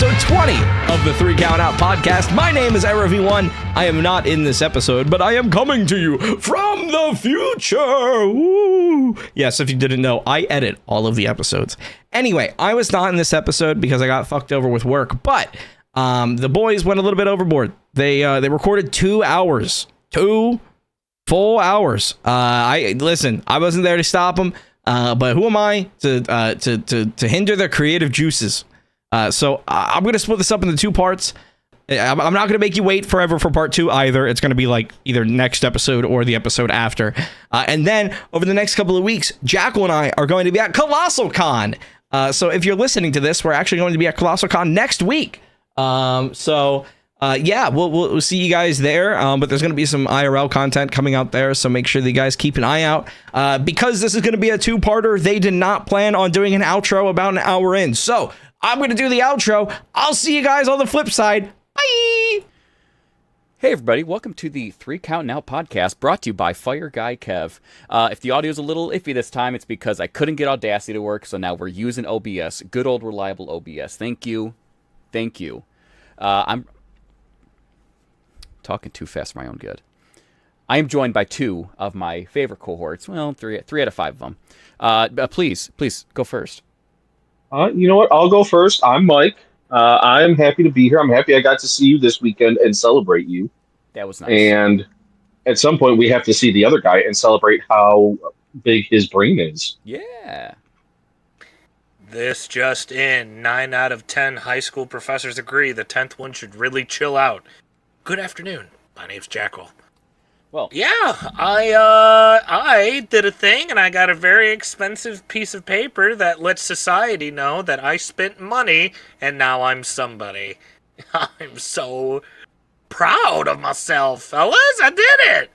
episode 20 of the 3 Count Out podcast. My name is EraV1. I am not in this episode, but I am coming to you from the future. Woo! Yes, if you didn't know, I edit all of the episodes. Anyway, I was not in this episode because I got fucked over with work, but the boys went a little bit overboard. They recorded 2 hours. 2 full hours. I wasn't there to stop them, but who am I to hinder their creative juices? So I'm going to split this up into 2 parts. I'm not going to make you wait forever for part 2 either. It's going to be like either next episode or the episode after. And then over the next couple of weeks, Jackal and I are going to be at Colossal Con. So if you're listening to this, we're actually going to be at Colossal Con next week. We'll see you guys there. But there's going to be some IRL content coming out there. So make sure that you guys keep an eye out. Because this is going to be a 2-parter, they did not plan on doing an outro about an hour in. So I'm going to do the outro. I'll see you guys on the flip side. Bye! Hey everybody, welcome to the 3 Count Out podcast, brought to you by Fire Guy Kev. If the audio's a little iffy this time, it's because I couldn't get Audacity to work, so now we're using OBS. Good old reliable OBS. Thank you. I'm talking too fast for my own good. I am joined by 2 of my favorite cohorts. Well, 3 out of 5 of them. Please, go first. You know what? I'll go first. I'm Mike. I'm happy to be here. I'm happy I got to see you this weekend and celebrate you. That was nice. And at some point, we have to see the other guy and celebrate how big his brain is. Yeah. This just in, 9 out of 10 high school professors agree the 10th one should really chill out. Good afternoon. My name's Jackal. Well, yeah, I did a thing and I got a very expensive piece of paper that lets society know that I spent money and now I'm somebody. I'm so proud of myself, fellas. I did it.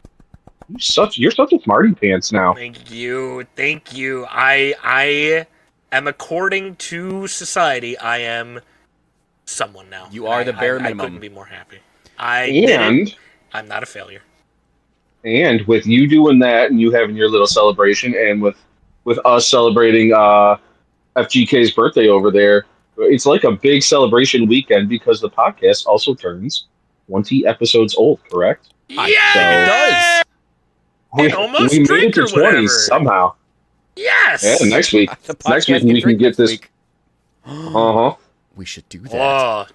You're such a smarty pants now. Thank you. I am, according to society, I am someone now. You are the bare minimum. I couldn't be more happy. Did it. I'm not a failure. And with you doing that and you having your little celebration and with us celebrating FGK's birthday over there, it's like a big celebration weekend because the podcast also turns 20 episodes old, correct? Yeah, it does. We made it to 20 somehow. Yes. Yeah, next week we can get this. We should do that. All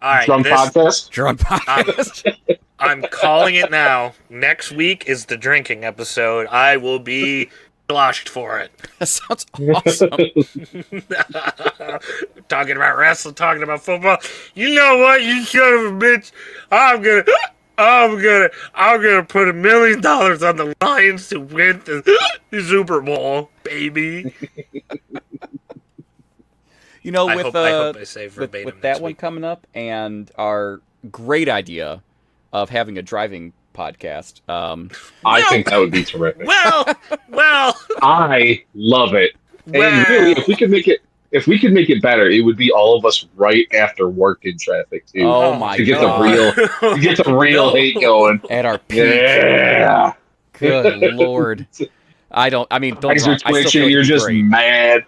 right, Drunk podcast. I'm calling it now. Next week is the drinking episode. I will be sloshed for it. That sounds awesome. Talking about wrestling, talking about football. You know what, you son of a bitch? I'm gonna put $1 million on the Lions to win the Super Bowl, baby. You know, I hope I say with verbatim that one coming up and our great idea of having a driving podcast. I think that would be terrific. Well. I love it. And really, if we could make it better, it would be all of us right after work in traffic too. Oh my god! To get the real hate going at our peak. Yeah. Good lord. Don't. Eyes are twitching. You're just mad.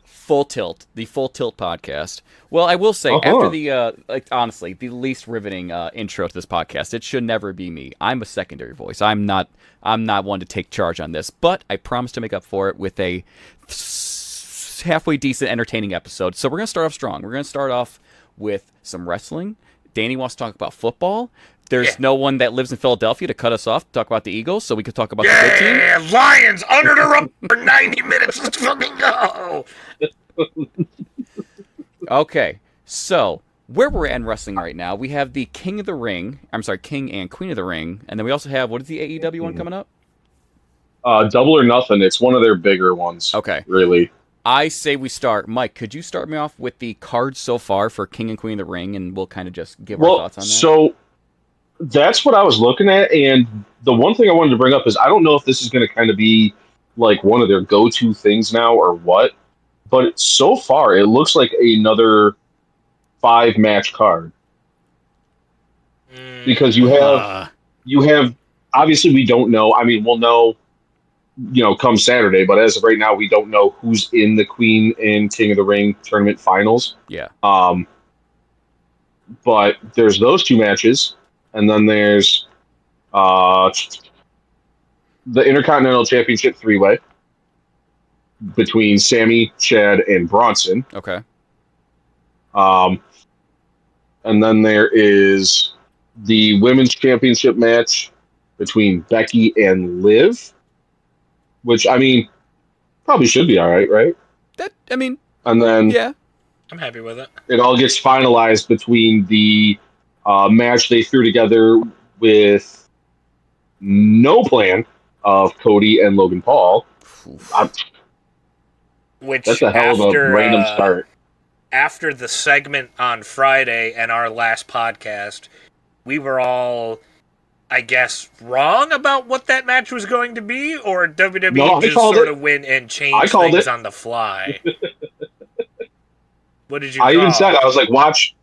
Full Tilt, the Full Tilt podcast. Well, I will say, after the, honestly, the least riveting intro to this podcast, it should never be me. I'm a secondary voice. I'm not one to take charge on this, but I promise to make up for it with a halfway decent, entertaining episode. So we're going to start off strong. We're going to start off with some wrestling. Danny wants to talk about football. There's no one that lives in Philadelphia to cut us off to talk about the Eagles, so we could talk about the good team. Yeah, Lions under the rope for 90 minutes. Let's fucking go. Okay, so where we're at in wrestling right now, we have the King and Queen of the Ring, and then we also have, what is the AEW one coming up? Double or Nothing. It's one of their bigger ones. Okay. Really. I say we start. Mike, could you start me off with the cards so far for King and Queen of the Ring, and we'll kind of just give our thoughts on that? So that's what I was looking at, and the one thing I wanted to bring up is I don't know if this is going to kind of be like one of their go-to things now or what, but so far it looks like another 5-match card. Because you have obviously we don't know. I mean, we'll know come Saturday. But as of right now, we don't know who's in the Queen and King of the Ring tournament finals. Yeah. But there's those two matches, and then there's the Intercontinental Championship three-way between Sammy, Chad, and Bronson. Okay. And then there is the Women's Championship match between Becky and Liv, which, I mean, probably should be all right? And then yeah. I'm happy with it. It all gets finalized between the match they threw together with no plan of Cody and Logan Paul. Which that's a hell of a random start. After the segment on Friday and our last podcast, we were all, I guess, wrong about what that match was going to be, or WWE just sort of went and changed things on the fly. What did you? I even said I was like, watch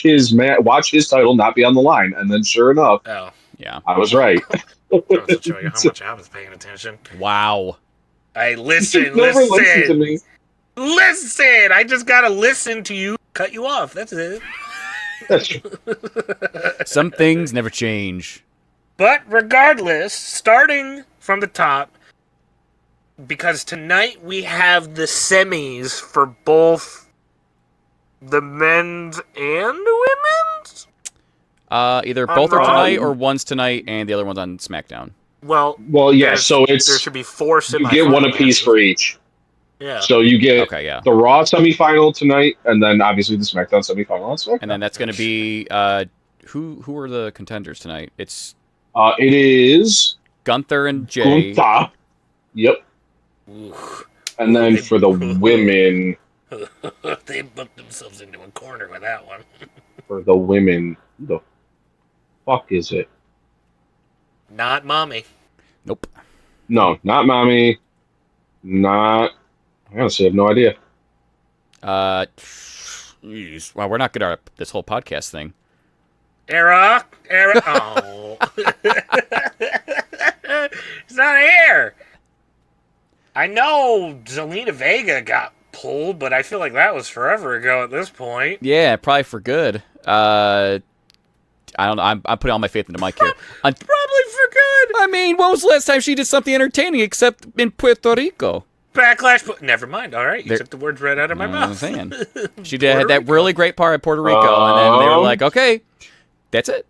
his title not be on the line, and then sure enough, yeah, I was right. That was show you how much I was paying attention. Wow. Hey, listen. To me. Listen, I just gotta listen to you cut you off. That's it. That's true. Some things never change. But regardless, starting from the top, because tonight we have the semis for both the men's and the women's? Either both are tonight or one's tonight and the other one's on SmackDown. Well, yeah, so there should be 4 semifinals. You get one apiece for each. Yeah. So you get the Raw semifinal tonight, and then obviously the SmackDown semifinal on SmackDown. And then that's going to be who are the contenders tonight? It is Gunther and Jay. Gunther. Yep. Oof. And then for the women, they booked themselves into a corner with that one. For the women, who the fuck is it? Not Mommy. Nope. No, not Mommy. I honestly have no idea. Geez. Well, we're not good at this whole podcast thing. Era. Oh. It's not here. I know Zelina Vega got pulled, but I feel like that was forever ago at this point. Yeah, probably for good. I don't know. I'm putting all my faith into Mike here. Probably for good. I mean, when was the last time she did something entertaining except in Puerto Rico? Backlash, but never mind. All right, you took the words right out of my mouth. She had that really great part in Puerto Rico, and then they were like, "Okay, that's it."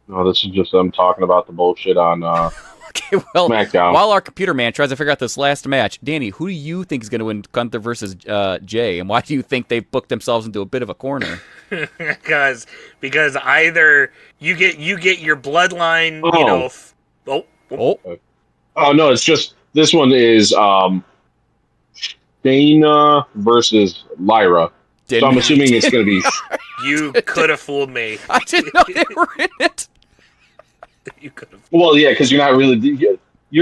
No, this is just them talking about the bullshit on okay, well, SmackDown. While our computer man tries to figure out this last match, Danny, who do you think is going to win Gunther versus Jay, and why do you think they've booked themselves into a bit of a corner? because either you get your bloodline, Oh no, it's just this one is Dana versus Lyra. So I'm assuming it's going to be. You could have fooled me. I didn't know they were in it. You could have. Well, yeah, because you're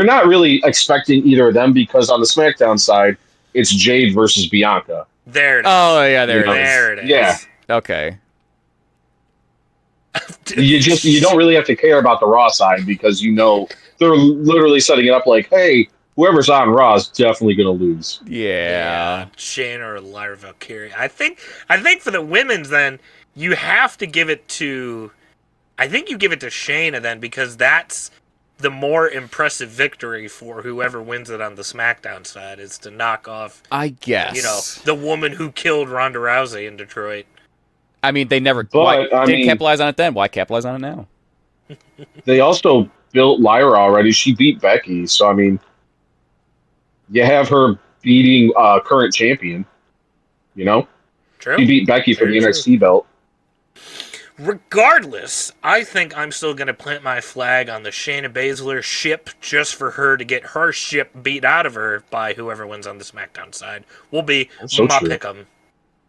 not really expecting either of them because on the SmackDown side, it's Jade versus Bianca. There it is. Oh yeah, there it is. Yeah. Okay. You don't really have to care about the Raw side because they're literally setting it up like, hey, whoever's on Raw is definitely going to lose. Yeah. Shayna or Lyra Valkyria. I think for the women's then you have to give it to. I think you give it to Shayna then because that's the more impressive victory for whoever wins it on the SmackDown side is to knock off. I guess the woman who killed Ronda Rousey in Detroit. I mean, they never didn't capitalize on it then. Why capitalize on it now? They also built Lyra already. She beat Becky, so I mean, you have her beating current champion. True. She beat Becky for the NXT belt. Regardless, I think I'm still going to plant my flag on the Shayna Baszler ship just for her to get her ship beat out of her by whoever wins on the SmackDown side. Will be my pick'em.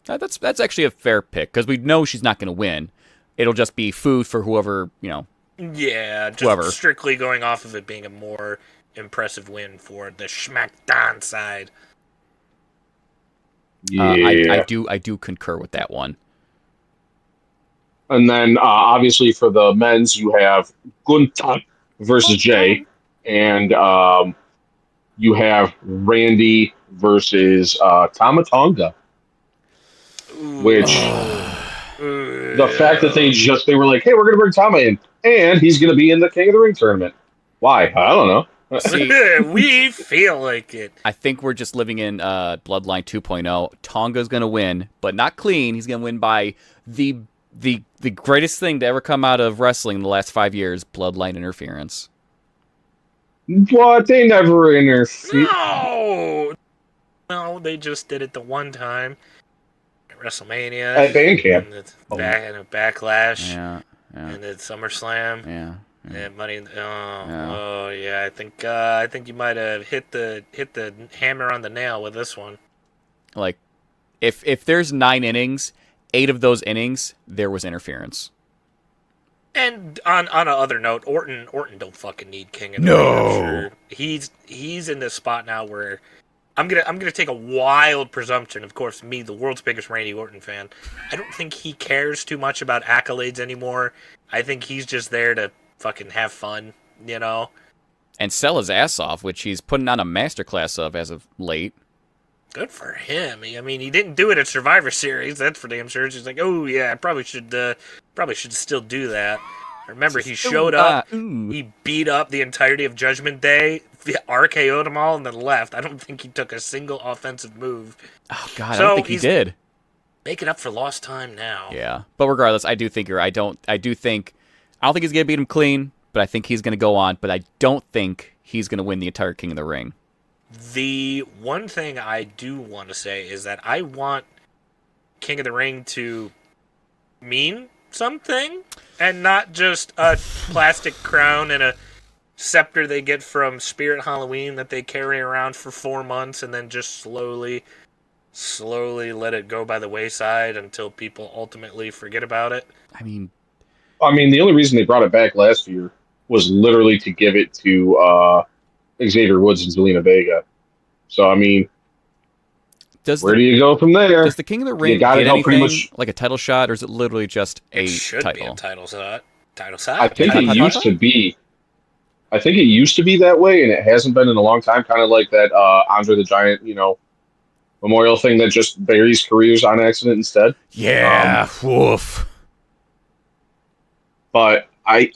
That's actually a fair pick because we know she's not going to win. It'll just be food for whoever, Yeah, just whoever. Strictly going off of it being a more impressive win for the SmackDown side. Yeah, I do concur with that one. And then obviously for the men's, you have Gunther versus Jay. and you have Randy versus Tama Tonga, which the fact that they were like, hey, we're gonna bring Tama in, and he's gonna be in the King of the Ring tournament. Why? I don't know. See, we feel like it. I think we're just living in Bloodline 2.0. Tonga's gonna win, but not clean. He's gonna win by the greatest thing to ever come out of wrestling in the last 5 years: Bloodline interference. What? They never interfere. No, they just did it the one time at WrestleMania. At Bandcamp. And a Backlash. Yeah. And at SummerSlam. Yeah. And Money. I think you might have hit the hammer on the nail with this one. Like, if there's 9 innings, 8 of those innings there was interference. And on another note, Orton don't fucking need King of the Ring. I'm sure. He's in this spot now where I'm gonna take a wild presumption. Of course, me, the world's biggest Randy Orton fan, I don't think he cares too much about accolades anymore. I think he's just there to fucking have fun, you know, and sell his ass off, which he's putting on a masterclass of as of late. Good for him. I mean, he didn't do it at Survivor Series. That's for damn sure. He's like, oh yeah, I probably should still do that. Remember, he showed up. He beat up the entirety of Judgment Day, RKO'd them all, and then left. I don't think he took a single offensive move. Oh God, so I don't think he did. Making up for lost time now. Yeah, but regardless, I do think I don't think he's gonna beat him clean, but I think he's gonna go on. But I don't think he's gonna win the entire King of the Ring. The one thing I do want to say is that I want King of the Ring to mean something and not just a plastic crown and a scepter they get from Spirit Halloween that they carry around for 4 months and then just slowly let it go by the wayside until people ultimately forget about it. I mean, the only reason they brought it back last year was literally to give it to Xavier Woods and Zelina Vega. So, I mean, where do you go from there? Does the King of the Ring get anything like a title shot, or is it literally just a title? It should be a title shot. I think it used to be. I think it used to be that way, and it hasn't been in a long time. Kind of like that Andre the Giant, memorial thing that just buries careers on accident instead. Yeah, woof. But I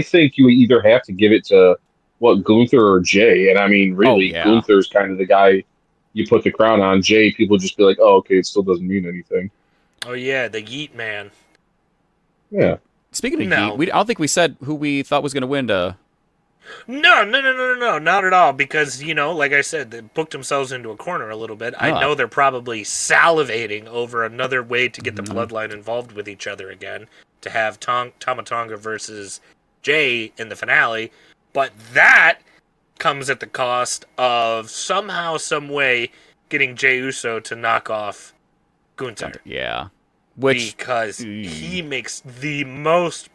think you either have to give it to Gunther or Jay, and I mean, really, Gunther's kind of the guy you put the crown on. Jay, people just be like, oh, okay, it still doesn't mean anything. Oh yeah, the Yeet Man. Yeah. Speaking of Yeet, I don't think we said who we thought was going to win. No, not at all. Because like I said, they booked themselves into a corner a little bit. I know they're probably salivating over another way to get the bloodline involved with each other again. To have Tama Tonga versus Jay in the finale, but that comes at the cost of somehow, some way, getting Jey Uso to knock off Gunther. Yeah, because he makes the most.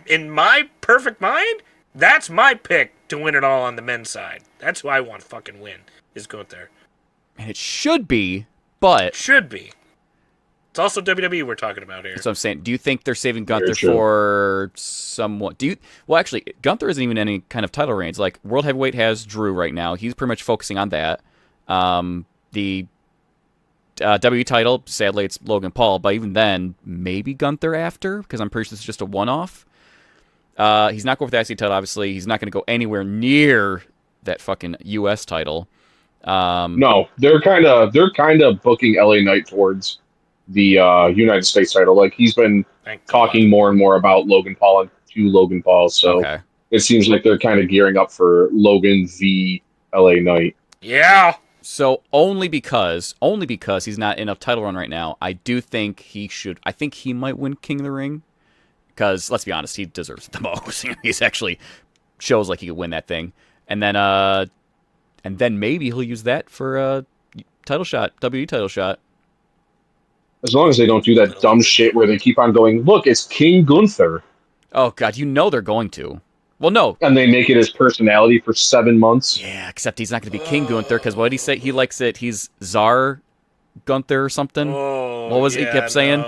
In my perfect mind, that's my pick to win it all on the men's side. That's who I want to fucking win, is Gunther. And it should be, but it should be. It's also WWE we're talking about here. That's what I'm saying. Do you think they're saving Gunther for someone? Well, actually, Gunther isn't even any kind of title reigns. Like, World Heavyweight has Drew right now. He's pretty much focusing on that. The WWE title, sadly, it's Logan Paul. But even then, maybe Gunther after, because I'm pretty sure this is just a one-off. He's not going for the IC title, obviously. He's not going to go anywhere near that fucking US title. No, they're kind of booking LA Knight towards the United States title. Like, he's been talking more and more about Logan Paul and to Logan Paul, so it seems like they're kind of gearing up for Logan v LA Knight. Yeah. So only because he's not in a title run right now, I do think he should. I think he might win King of the Ring, because let's be honest, he deserves it the most. He's actually shows like he could win that thing, and then maybe he'll use that for a title shot, WWE title shot. As long as they don't do that dumb shit where they keep on going, look, it's King Gunther. Oh, God, they're going to. Well, no. And they make it his personality for 7 months. Yeah, except he's not going to be King Gunther, because what did he say? He likes it. He's Czar Gunther or something. Oh, what was it he kept saying?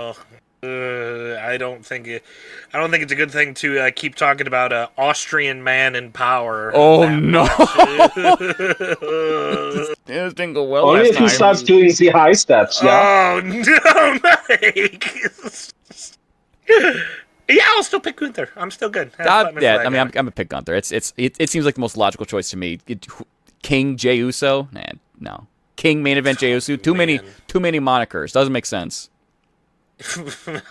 I don't think it's a good thing to keep talking about an Austrian man in power. Oh no! This didn't go well Only last if he time. starts doing the high steps, yeah. Oh no, Mike! Yeah, I'll still pick Gunther. I'm still good. I'm a pick Gunther. It seems like the most logical choice to me. King Jey Uso? Nah, no. King main event Jey Uso. Too many monikers. Doesn't make sense.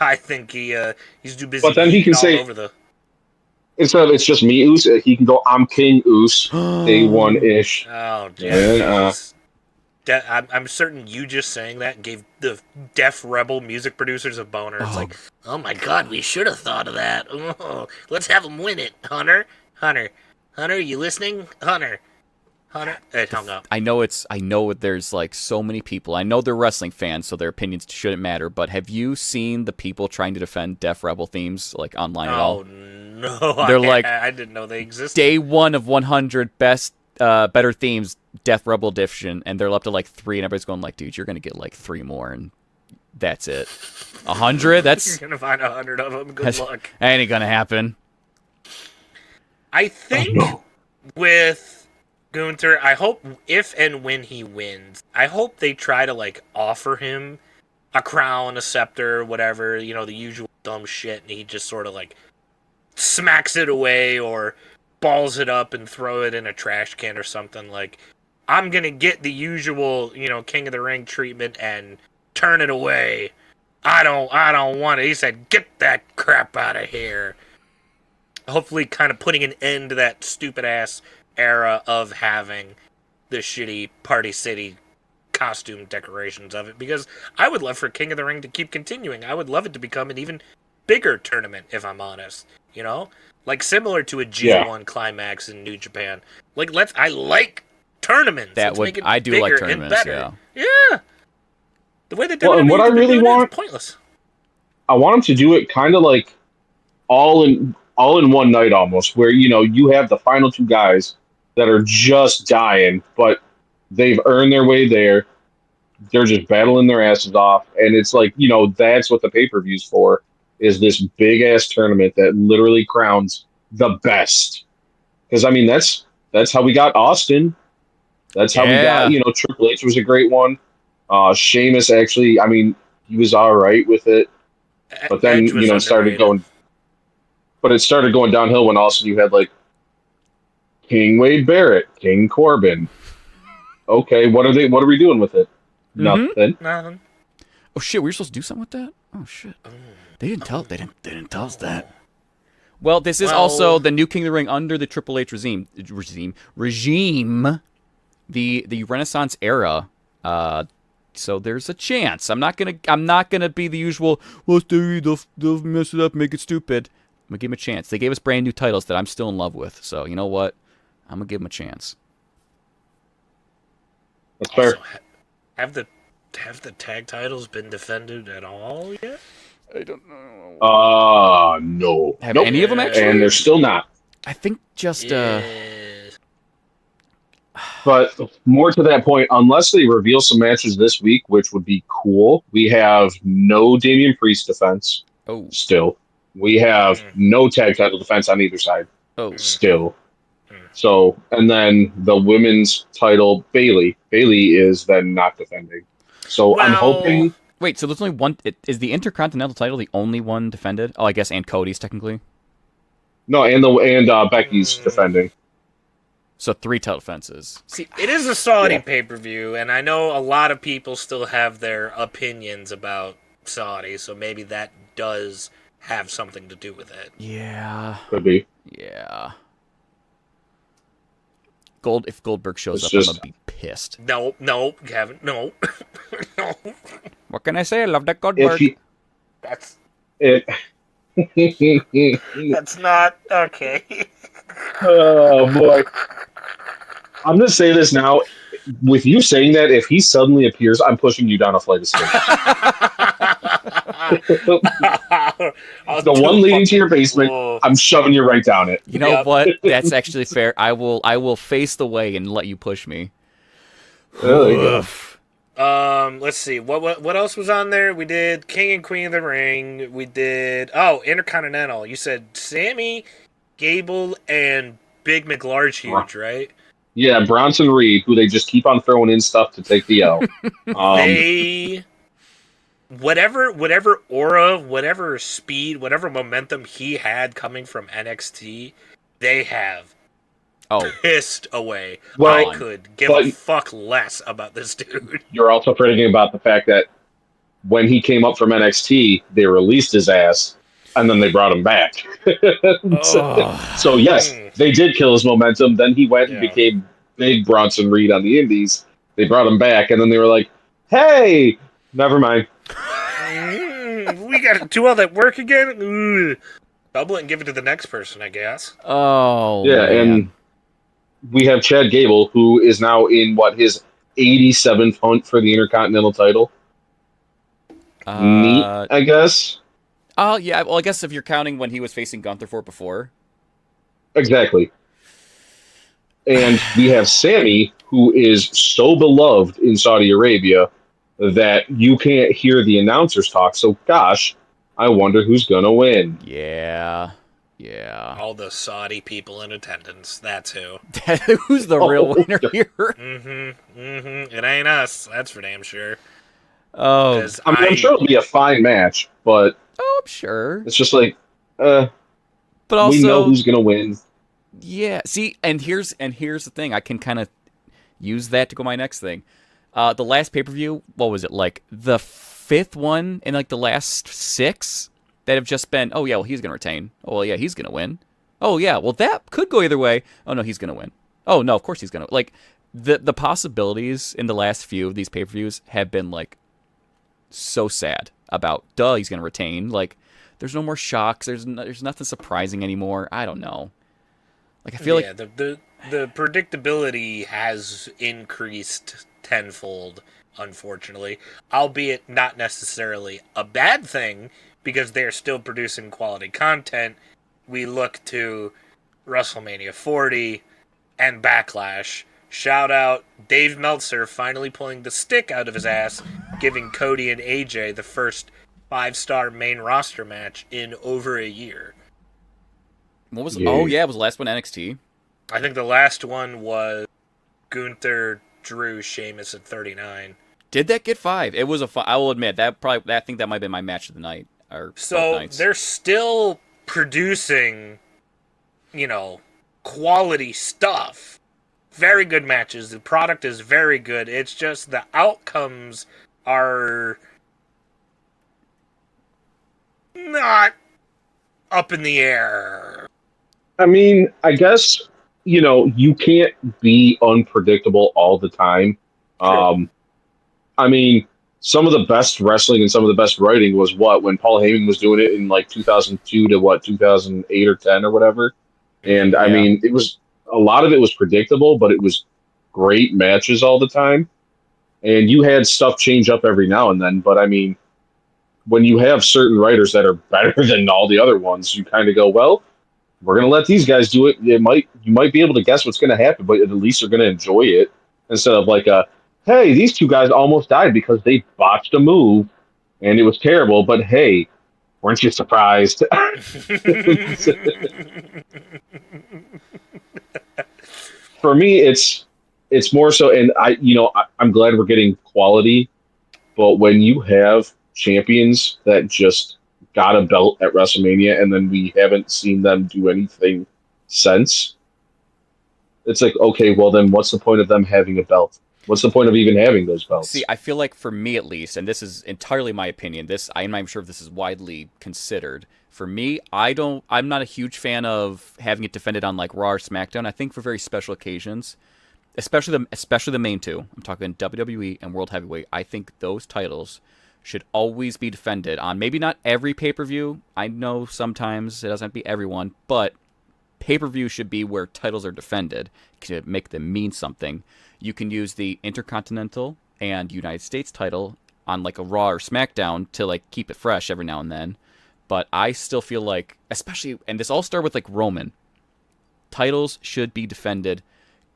I think he's too busy. But then he can say, over the... instead of it's just me, Oos, he can go, I'm King Oos, day one-ish. Oh, dude. Yeah. I'm certain you just saying that gave the Def Rebel music producers a boner. It's like, oh my god, we should have thought of that. Oh, let's have them win it. Hunter, you listening? Hunter. It hung up. I know there's like so many people. I know they're wrestling fans, so their opinions shouldn't matter. But have you seen the people trying to defend Def Rebel themes like online at all? Oh no, They're like, I didn't know they existed. Day 1 of 100 better themes, Def Rebel edition, and they're up to like 3, and everybody's going like, dude, you're gonna get like 3 more, and that's it. 100? That's You're gonna find 100 of them. Good luck. That ain't gonna happen. I think with Gunther, I hope if and when he wins, I hope they try to like offer him a crown, a scepter, whatever, the usual dumb shit, and he just sort of like smacks it away or balls it up and throw it in a trash can or something. Like, I'm gonna get the usual, King of the Ring treatment and turn it away. I don't want it. He said, get that crap out of here. Hopefully kind of putting an end to that stupid ass era of having the shitty Party City costume decorations of it, because I would love for King of the Ring to keep continuing. I would love it to become an even bigger tournament, if I'm honest. Like similar to a G1 Climax in New Japan. Like I like tournaments. I do like tournaments. Yeah. The way they did and what I really want, pointless. I want them to do it kind of like all in one night almost, where you have the final 2 guys that are just dying, but they've earned their way there. They're just battling their asses off, and it's like that's what the pay-per-view's for. Is this big ass tournament that literally crowns the best? Because that's how we got Austin. That's how we got Triple H was a great one. Sheamus actually, he was all right with it, but then it started going. But it started going downhill when also you had like King Wade Barrett, King Corbin. Okay, what are we doing with it? Nothing. Oh shit, we were supposed to do something with that? Oh shit. They didn't tell us that. Well, this is also the new King of the Ring under the Triple H regime. The Renaissance era. So there's a chance. I'm not gonna be the usual. Well, they'll mess it up, make it stupid. I'm gonna give them a chance. They gave us brand new titles that I'm still in love with. So you know what? I'm gonna give them a chance. That's fair. Also, have the tag titles been defended at all yet? I don't know. No. Have any of them actually? And they're still not. I think just. But more to that point, unless they reveal some matches this week, which would be cool, we have no Damian Priest defense. Oh. Still. We have no tag title defense on either side. Oh. Still. So, and then the women's title, Bayley. Bayley is then not defending. So I'm hoping. Wait, so there's only one. Is the Intercontinental title the only one defended? Oh, I guess, and Cody's technically. No, and Becky's defending. So 3 title defenses. See, it is a Saudi pay-per-view, and I know a lot of people still have their opinions about Saudi, so maybe that does have something to do with it. Yeah. Could be. Yeah. If Goldberg shows up, I'm gonna be pissed. No, Kevin, no. No. What can I say? I love that Goldberg. That's it. That's not okay. Oh boy. I'm gonna say this now. With you saying that, if he suddenly appears, I'm pushing you down a flight of stairs. The one leading to your basement, I'm shoving you right down it. You know what? That's actually fair. I will face the way and let you push me. Oh, there you go. Let's see. What else was on there? We did King and Queen of the Ring. We did Intercontinental. You said Sammy, Gable, and Big McLarge Huge, right? Yeah, Bronson Reed, who they just keep on throwing in stuff to take the L. They whatever aura, whatever speed, whatever momentum he had coming from NXT, they have pissed away. Well, I could give a fuck less about this dude. You're also forgetting about the fact that when he came up from NXT, they released his ass, and then they brought him back. So yes, they did kill his momentum. Then he went and became big Bronson Reed on the Indies. They brought him back, and then they were like, "Hey, never mind. We got to do all that work again. Ugh. Double it and give it to the next person, I guess." Oh, yeah, man. and we have Chad Gable, who is now in his 87th hunt for the Intercontinental title. Neat, I guess. Oh, yeah. Well, I guess if you're counting when he was facing Gunther for it before. Exactly. And we have Sammy, who is so beloved in Saudi Arabia that you can't hear the announcers talk. So, gosh, I wonder who's going to win. Yeah. All the Saudi people in attendance. That's who. Who's the real winner here? It ain't us. That's for damn sure. Oh, I'm sure it'll be a fine match, but I'm sure it's just like, but also we know who's gonna win. Yeah. See, and here's the thing. I can kind of use that to go my next thing. The last pay-per-view, what was it, like the 5th one in like the last 6 that have just been, oh yeah, well he's gonna retain. Oh well, yeah, he's gonna win. Oh yeah, well that could go either way. Oh no, he's gonna win. Oh no, of course he's gonna like the possibilities in the last few of these pay-per-views have been like so sad about. He's gonna retain. Like there's no more shocks. There's nothing surprising anymore. I don't know. Like I feel like the predictability has increased tenfold, unfortunately, albeit not necessarily a bad thing because they're still producing quality content. We look to WrestleMania 40 and Backlash. Shout out Dave Meltzer finally pulling the stick out of his ass, giving Cody and AJ the first 5-star main roster match in over a year. What was? Yeah. Oh yeah, it was the last one NXT. I think the last one was Gunther, Drew, Sheamus at 39. Did that get 5? It was I will admit that I think that might have been my match of the night. So they're still producing, quality stuff. Very good matches. The product is very good. It's just the outcomes are not up in the air. I mean, I guess, you can't be unpredictable all the time. Sure. I mean, some of the best wrestling and some of the best writing was when Paul Heyman was doing it in like 2002 to 2008 or 10 or whatever. And I mean, a lot of it was predictable, but it was great matches all the time. And you had stuff change up every now and then. But I mean, when you have certain writers that are better than all the other ones, you kind of go, well, we're going to let these guys do it. You might be able to guess what's going to happen, but at least you're going to enjoy it instead of like hey, these two guys almost died because they botched a move and it was terrible. But hey, weren't you surprised? For me, it's more so, and I'm glad we're getting quality, but when you have champions that just got a belt at WrestleMania and then we haven't seen them do anything since, it's like, okay, well then what's the point of them having a belt? What's the point of even having those belts? See, I feel like for me at least, and this is entirely my opinion, I'm sure if this is widely considered. For me, I'm not a huge fan of having it defended on like Raw or SmackDown. I think for very special occasions, especially the main two, I'm talking WWE and World Heavyweight, I think those titles should always be defended on maybe not every pay-per-view. I know sometimes it doesn't have to be everyone, but pay-per-view should be where titles are defended to make them mean something. You can use the Intercontinental and United States title on like a Raw or SmackDown to like keep it fresh every now and then. But I still feel like, especially, and this all started with like Roman, titles should be defended,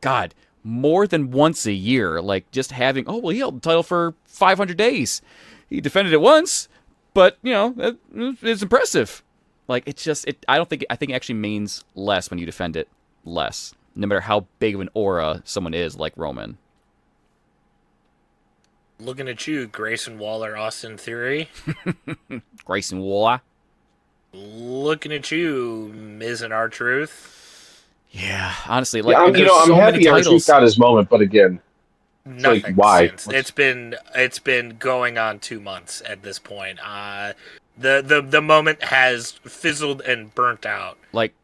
God, more than once a year. Like, just having, oh, well, he held the title for 500 days. He defended it once, but, it's impressive. Like, it's just, I think it actually means less when you defend it less, no matter how big of an aura someone is, like Roman. Looking at you, Grayson Waller, Austin Theory. Grayson Waller. Looking at you, Miz and R-Truth. Yeah, honestly, like, I'm happy R-Truth got his moment, but again, nothing like, why? Since. It's been going on 2 months at this point. The moment has fizzled and burnt out. Like,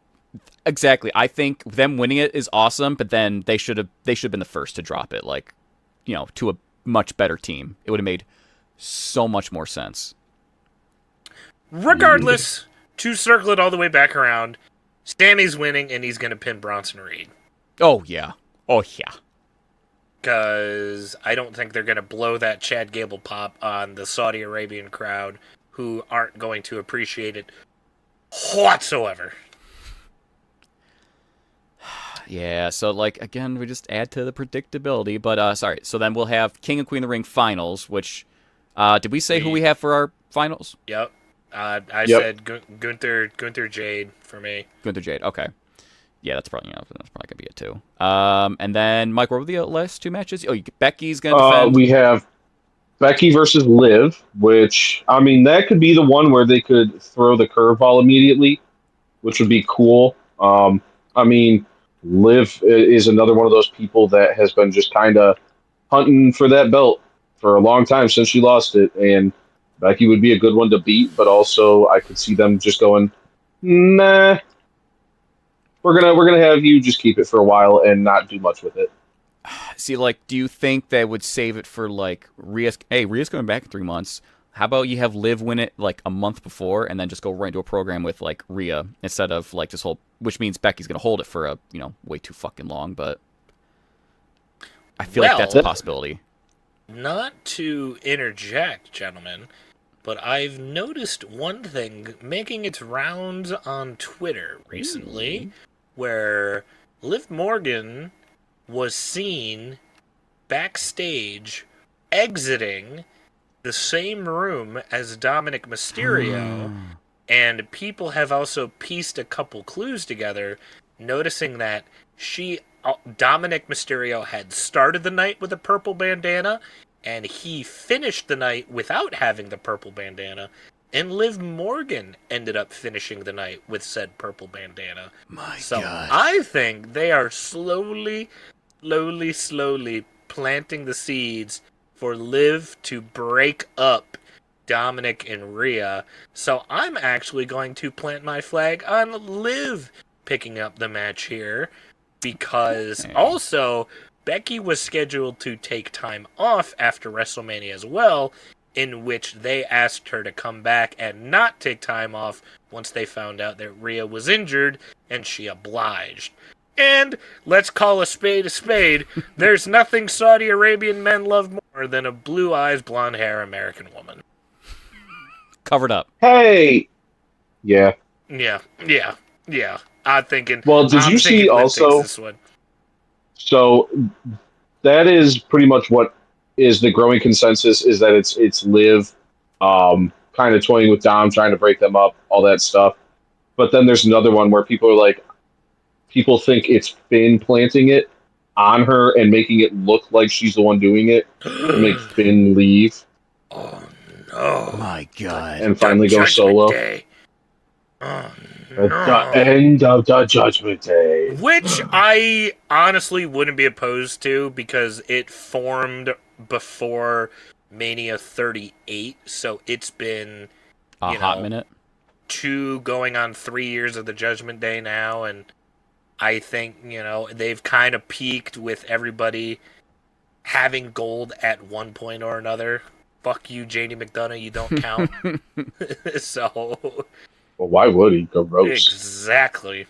exactly. I think them winning it is awesome, but then they should have been the first to drop it. Like, to a much better team. It would have made so much more sense. Regardless, to circle it all the way back around, Sammy's winning and he's going to pin Bronson Reed. Oh, yeah. Because I don't think they're going to blow that Chad Gable pop on the Saudi Arabian crowd, who aren't going to appreciate it whatsoever. Yeah, so, like, again, we just add to the predictability. But, sorry, so then we'll have King and Queen of the Ring finals, which, did we say who we have for our finals? Yep. I said Gunther Jade for me. Gunther Jade, okay. Yeah, that's probably going to be it, too. And then, Mike, what were the last two matches? Oh, Becky's going to defend. We have Becky versus Liv, which, that could be the one where they could throw the curveball immediately, which would be cool. Liv is another one of those people that has been just kind of hunting for that belt for a long time since she lost it, and Becky would be a good one to beat, but also I could see them just going, nah, we're gonna have you just keep it for a while and not do much with it. See, like, do you think they would save it for, like, Rhea's? Hey, Rhea's coming back in 3 months. How about you have Liv win it, like, a month before and then just go right into a program with, like, Rhea instead of, like, this whole... Which means Becky's going to hold it for, way too fucking long, but... I feel like that's a possibility. Not to interject, gentlemen, but I've noticed one thing making its rounds on Twitter recently, where Liv Morgan was seen backstage exiting the same room as Dominic Mysterio, and people have also pieced a couple clues together, noticing that Dominic Mysterio had started the night with a purple bandana, and he finished the night without having the purple bandana, and Liv Morgan ended up finishing the night with said purple bandana. My so God. I think they are slowly planting the seeds for Liv to break up Dominic and Rhea. So I'm actually going to plant my flag on Liv picking up the match here, because also Becky was scheduled to take time off after WrestleMania as well, in which they asked her to come back and not take time off once they found out that Rhea was injured, and she obliged. And let's call a spade. There's nothing Saudi Arabian men love more than a blue eyes, blonde hair American woman. Covered up. Hey! Yeah. Yeah. I'm thinking... Well, did you see also... This one. So, that is pretty much what is the growing consensus, is that it's Liv kind of toying with Dom, trying to break them up, all that stuff. But then there's another one where people are like, people think it's Finn planting it on her and making it look like she's the one doing it to make Finn leave. Oh, no. My God. And finally go solo. Day. Oh, no. The end of the Judgment Day. Which I honestly wouldn't be opposed to, because it formed before Mania 38, so it's been a hot minute. 2 going on 3 years of the Judgment Day now, and I think, they've kind of peaked with everybody having gold at one point or another. Fuck you, JD McDonough, you don't count. So... Well, why would he go roast? Exactly.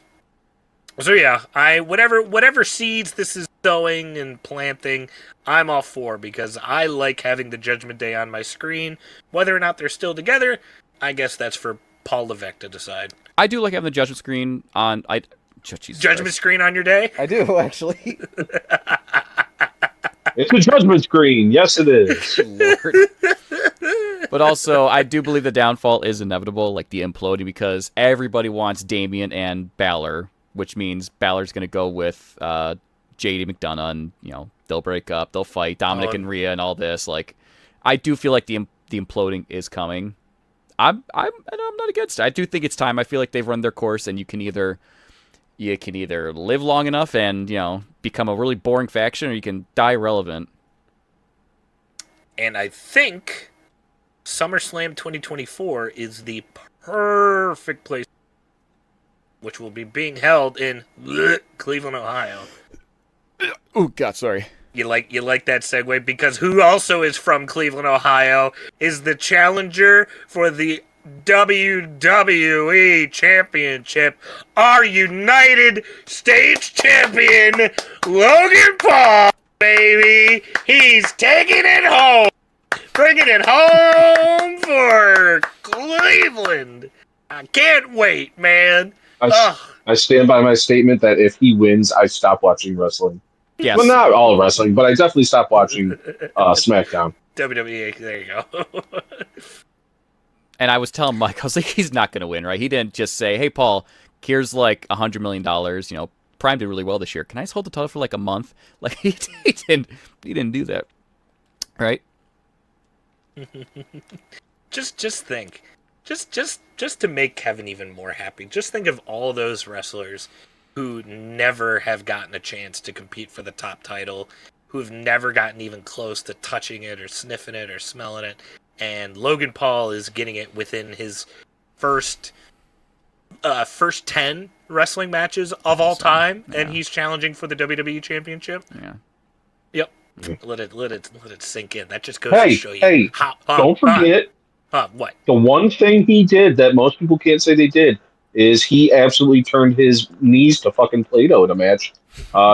So yeah, whatever seeds this is sowing and planting, I'm all for, because I like having the Judgment Day on my screen. Whether or not they're still together, I guess that's for Paul Levesque to decide. I do like having the Judgment screen on. Judgment screen on your day? I do, actually. It's a judgment screen. Yes, it is. Lord. But also, I do believe the downfall is inevitable, like the imploding, because everybody wants Damian and Balor, which means Balor's going to go with JD McDonough, and they'll break up, they'll fight Dominic and Rhea and all this. Like, I do feel like the imploding is coming. I'm not against it. I do think it's time. I feel like they've run their course, and you can either live long enough and become a really boring faction, or you can die relevant. And I think SummerSlam 2024 is the perfect place, which will be being held in Cleveland, Ohio. Oh God, sorry. You like that segue, because who also is from Cleveland, Ohio, is the challenger for the WWE Championship, our United States Champion, Logan Paul, baby. He's taking it home. Bringing it home for Cleveland. I can't wait, man. I stand by my statement that if he wins, I stop watching wrestling. Yes. Well, not all wrestling, but I definitely stopped watching SmackDown. WWE, there you go. And I was telling Mike, I was like, he's not going to win, right? He didn't just say, hey, Paul, here's like $100 million. Prime did really well this year. Can I just hold the title for like a month? Like, he didn't do that, right? Just think. Just to make Kevin even more happy, just think of all those wrestlers who never have gotten a chance to compete for the top title, who have never gotten even close to touching it or sniffing it or smelling it, and Logan Paul is getting it within his first 10 wrestling matches of all time, and he's challenging for the WWE Championship. Yeah. Yep. Let it sink in. That just goes to show you. Hey, don't forget. What? The one thing he did that most people can't say they did is he absolutely turned his knees to fucking Play-Doh in a match,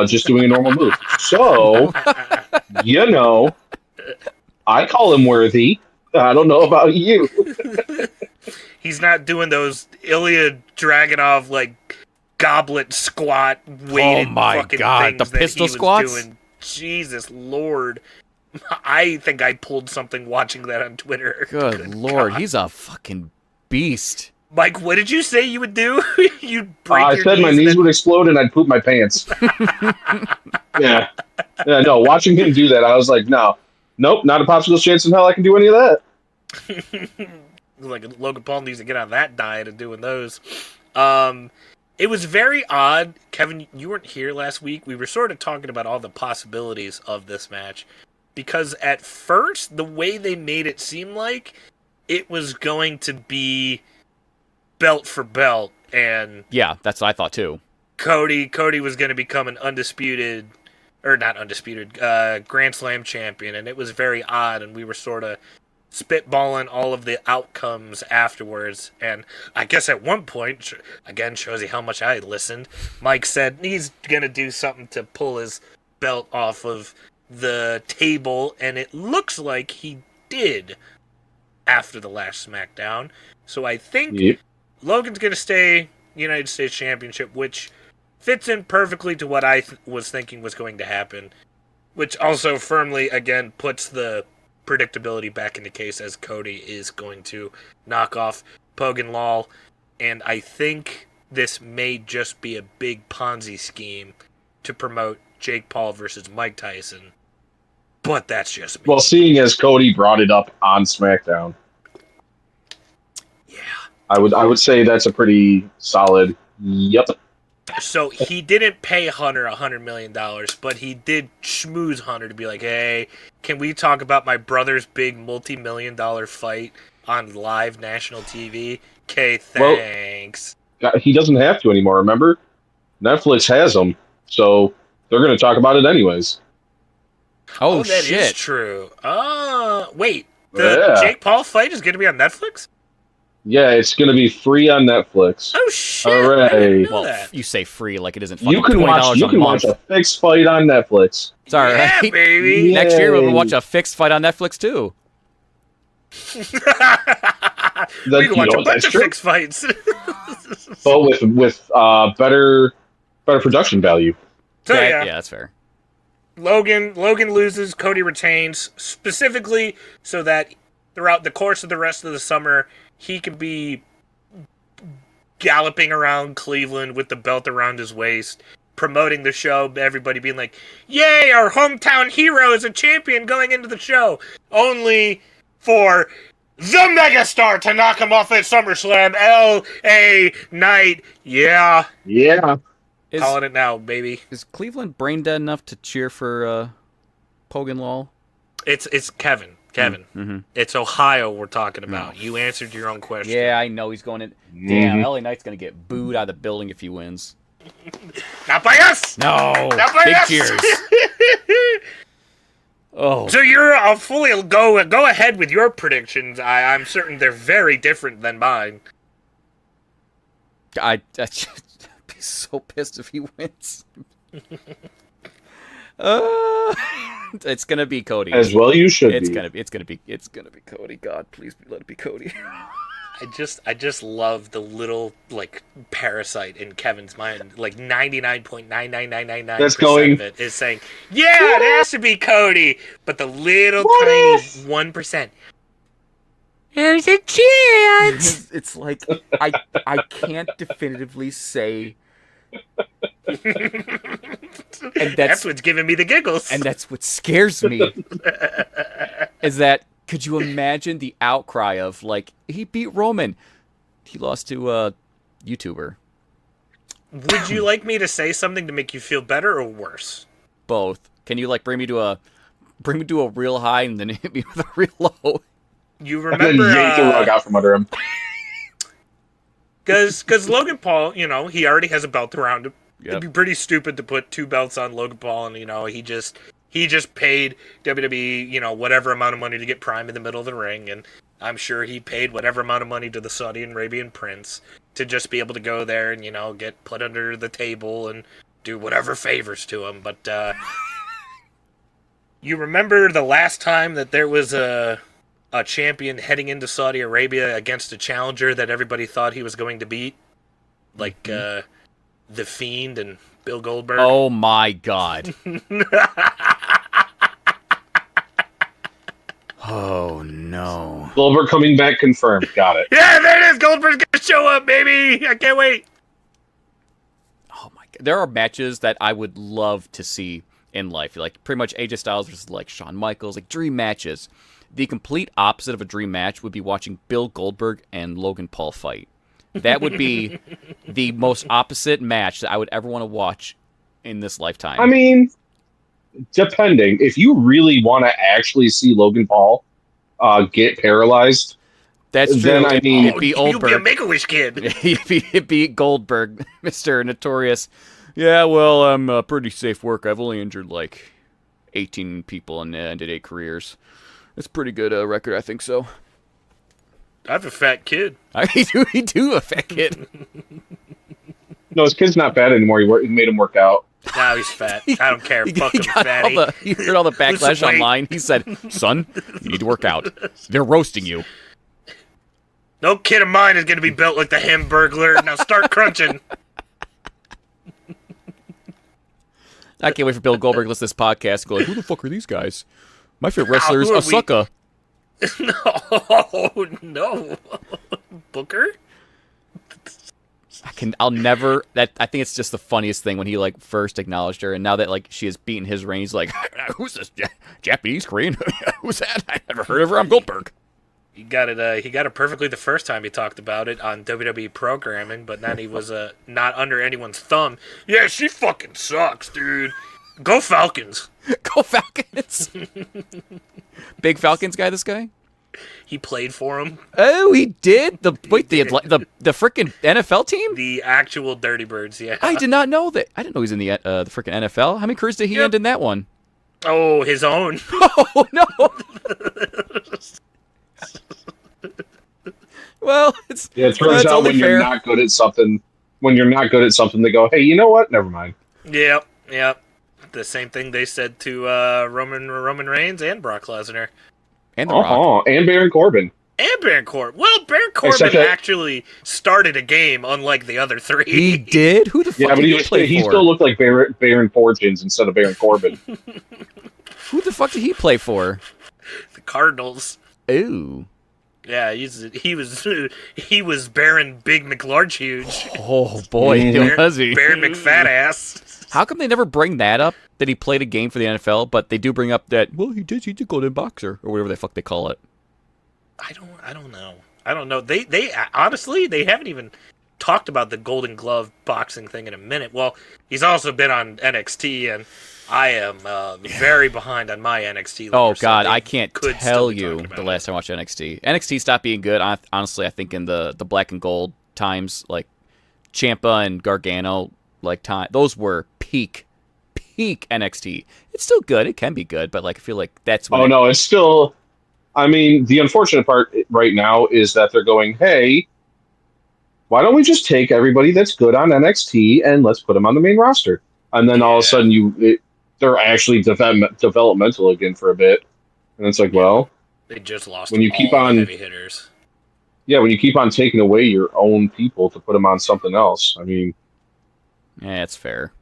just doing a normal move. So, I call him worthy. I don't know about you. He's not doing those Ilya Dragunov like goblet squat weighted fucking things the pistol squats? Doing. Jesus Lord. I think I pulled something watching that on Twitter. Good Lord, he's a fucking beast. Mike, what did you say you would do? You'd break I your said knees my knees would explode and I'd poop my pants. Yeah, no, watching him do that, I was like, nope, not a popsicle chance in hell I can do any of that. Like, Logan Paul needs to get on that diet of doing those. It was very odd. Kevin, you weren't here last week. We were sort of talking about all the possibilities of this match. Because at first, the way they made it seem like it was going to be belt for belt, and yeah, that's what I thought too. Cody was going to become an undisputed, or not undisputed, Grand Slam champion, and it was very odd, and we were sort of spitballing all of the outcomes afterwards, and I guess at one point, again, shows you how much I listened, Mike said he's going to do something to pull his belt off of the table, and it looks like he did after the last SmackDown. So I think Logan's going to stay United States Championship, which fits in perfectly to what I was thinking was going to happen, which also firmly, again, puts the predictability back into case, as Cody is going to knock off Pogan Lal, and I think this may just be a big Ponzi scheme to promote Jake Paul versus Mike Tyson. But that's just me. Well, seeing as Cody brought it up on SmackDown, yeah, I would say that's a pretty solid. Yep. So he didn't pay Hunter $100 million, but he did schmooze Hunter to be like, hey, can we talk about my brother's big multi-million-dollar fight on live national TV? Okay, thanks. Well, he doesn't have to anymore, remember? Netflix has him, so they're going to talk about it anyways. Oh, that shit. is true. Wait, the Jake Paul fight is going to be on Netflix? Yeah, it's going to be free on Netflix. Oh, shit. Hooray. I didn't know Well, that. you say free like it isn't fucking You can $20 watch a fixed fight on Netflix. It's all Yeah, right. baby. Next year we'll Yay. watch a fixed fight on Netflix too. We can watch a bunch that's of true. fixed fights. But with better production value. So, yeah, yeah. that's fair. Logan loses, Cody retains, specifically so that throughout the course of the rest of the summer, he can be galloping around Cleveland with the belt around his waist, promoting the show, everybody being like, yay, our hometown hero is a champion going into the show, only for the megastar to knock him off at SummerSlam, L.A. Knight. Yeah. Calling it now, baby. Is Cleveland brain dead enough to cheer for Pogan Lol? It's Kevin. Mm-hmm. It's Ohio we're talking about. You answered your own question. Yeah, I know he's going in. Damn, LA Knight's going to get booed out of the building if he wins. Not by us! No! Not by Big us! cheers. Oh. So you're fully go ahead with your predictions. I'm certain they're very different than mine. I'd be so pissed if he wins. It's gonna be Cody. As well, you should. It's gonna be Cody. God, please let it be Cody. I just love the little like parasite in Kevin's mind. Like 99.99999% of it is saying, "Yeah, it has to be Cody," but the little tiny 1%. There's a chance. It's like I can't definitively say. And that's what's giving me the giggles. And that's what scares me. Is that, could you imagine the outcry of, like, he beat Roman. He lost to a YouTuber. Would you like me to say something to make you feel better or worse? Both. Can you, like, bring me to a real high and then hit me with a real low? You remember... And then yank the rug out from under him. Because Logan Paul, he already has a belt around him. Yep. It'd be pretty stupid to put 2 belts on Logan Paul, and he just paid WWE, whatever amount of money to get Prime in the middle of the ring, and I'm sure he paid whatever amount of money to the Saudi Arabian prince to just be able to go there and get put under the table and do whatever favors to him. But you remember the last time that there was a champion heading into Saudi Arabia against a challenger that everybody thought he was going to beat, like The Fiend and Bill Goldberg. Oh my God. Oh no. Goldberg coming back confirmed. Got it. Yeah, there it is. Goldberg's gonna show up, baby. I can't wait. Oh my God. There are matches that I would love to see in life. Like pretty much AJ Styles versus like Shawn Michaels, like dream matches. The complete opposite of a dream match would be watching Bill Goldberg and Logan Paul fight. That would be the most opposite match that I would ever want to watch in this lifetime. I mean, depending. If you really want to actually see Logan Paul get paralyzed, that's true. Then, I mean, it'd be You'll be a Goldberg. Make-A-Wish kid. It'd be Goldberg, Mr. Notorious. Yeah, well, I'm pretty safe work. I've only injured like 18 people and ended 8 careers. It's a pretty good record, I think so. I have a fat kid. He do a fat kid. no, his kid's not bad anymore. He made him work out. Now he's fat. I don't care. Fuck him, fatty. You heard all the backlash online. He said, son, you need to work out. They're roasting you. No kid of mine is going to be built like the Hamburglar. Now start crunching. I can't wait for Bill Goldberg to listen to this podcast and go like, who the fuck are these guys? My favorite wrestler is who are Asuka. No. Booker? I'll never. I think it's just the funniest thing when he like first acknowledged her, and now that like she has beaten his reign, he's like, "Who's this Japanese Korean? Who's that? I never heard of her. I'm Goldberg." He got it. He got it perfectly the first time he talked about it on WWE programming, but then he was not under anyone's thumb. Yeah, she fucking sucks, dude. Go Falcons. Go Falcons. Big Falcons guy. This guy. He played for him. Oh, he did. The freaking NFL team. The actual Dirty Birds. Yeah. I did not know that. I didn't know he was in the freaking NFL. How many careers did he end in that one? Oh, his own. Oh no. Well, it turns out when you're not good at something, they go, "Hey, you know what? Never mind." Yep. The same thing they said to Roman Reigns and Brock Lesnar. And The Rock. And Baron Corbin. And Baron Corbin. Well, Baron Corbin actually started a game, unlike the other three. He did? Who the fuck did he play for? He still looked like Baron Fortunes instead of Baron Corbin. Who the fuck did he play for? The Cardinals. Ooh. Yeah, he was Baron Big McLarge Huge. Oh boy, was he? Baron McFat Ass. How come they never bring that up? That he played a game for the NFL, but they do bring up that he's a golden boxer or whatever the fuck they call it. I don't know. They honestly they haven't even talked about the Golden Glove boxing thing in a minute. Well, he's also been on NXT, and I am very behind on my NXT. Oh God, I can't tell you the last time I watched NXT. NXT stopped being good. Honestly, I think in the black and gold times, like Ciampa and Gargano, like time, those were peak NXT. It's still good. It can be good, but like I feel like that's when it's still. I mean, the unfortunate part right now is that they're going, hey, why don't we just take everybody that's good on NXT and let's put them on the main roster? And then all of a sudden they're actually developmental again for a bit. And it's like, well, they just lost when you keep on heavy hitters. Yeah, when you keep on taking away your own people to put them on something else. I mean, yeah, it's fair.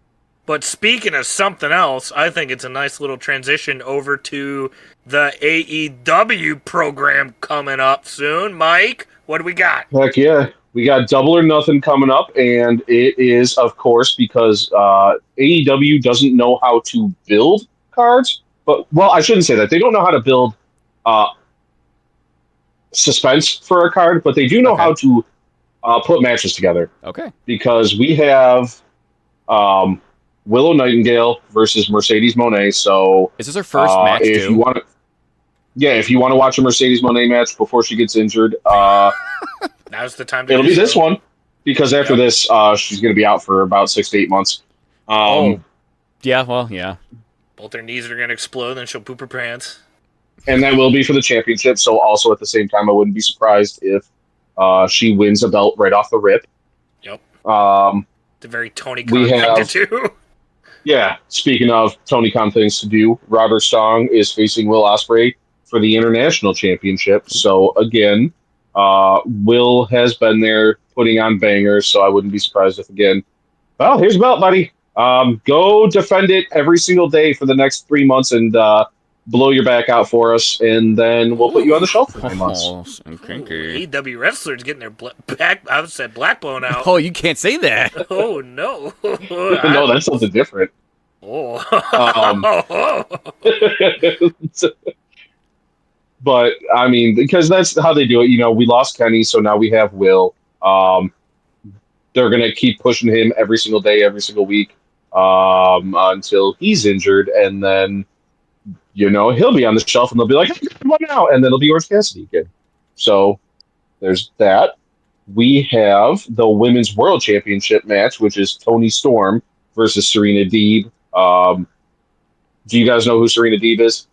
But speaking of something else, I think it's a nice little transition over to the AEW program coming up soon. Mike, what do we got? Heck yeah. We got Double or Nothing coming up, and it is, of course, because AEW doesn't know how to build cards. But, well, I shouldn't say that. They don't know how to build suspense for a card, but they do know how to put matches together. Okay. Because we have Willow Nightingale versus Mercedes Moné. So is this her first match? If you want to watch a Mercedes Moné match before she gets injured, now's the time. It'll be this one because after this, she's going to be out for about 6 to 8 months. Yeah. Well, yeah. Both her knees are going to explode, then she'll poop her pants. And that will be for the championship. So also at the same time, I wouldn't be surprised if she wins a belt right off the rip. Yep. It's a very Tony Khan thing to do. Yeah. Speaking of Tony Khan things to do, Roderick Strong is facing Will Ospreay for the international championship. So again, Will has been there putting on bangers. So I wouldn't be surprised if again, well, here's a belt, buddy. Go defend it every single day for the next 3 months and blow your back out for us, and then we'll put you on the shelf for 3 months. AEW wrestlers getting their black blown out. Oh, you can't say that. Oh no. No, that's something different. Oh. But I mean, because that's how they do it. You know, we lost Kenny, so now we have Will. They're gonna keep pushing him every single day, every single week, until he's injured, and then he'll be on the shelf, and they'll be like, "Come on now," and then it'll be Orange Cassidy again. So there's that. We have the Women's World Championship match, which is Toni Storm versus Serena Deeb. Do you guys know who Serena Deeb is?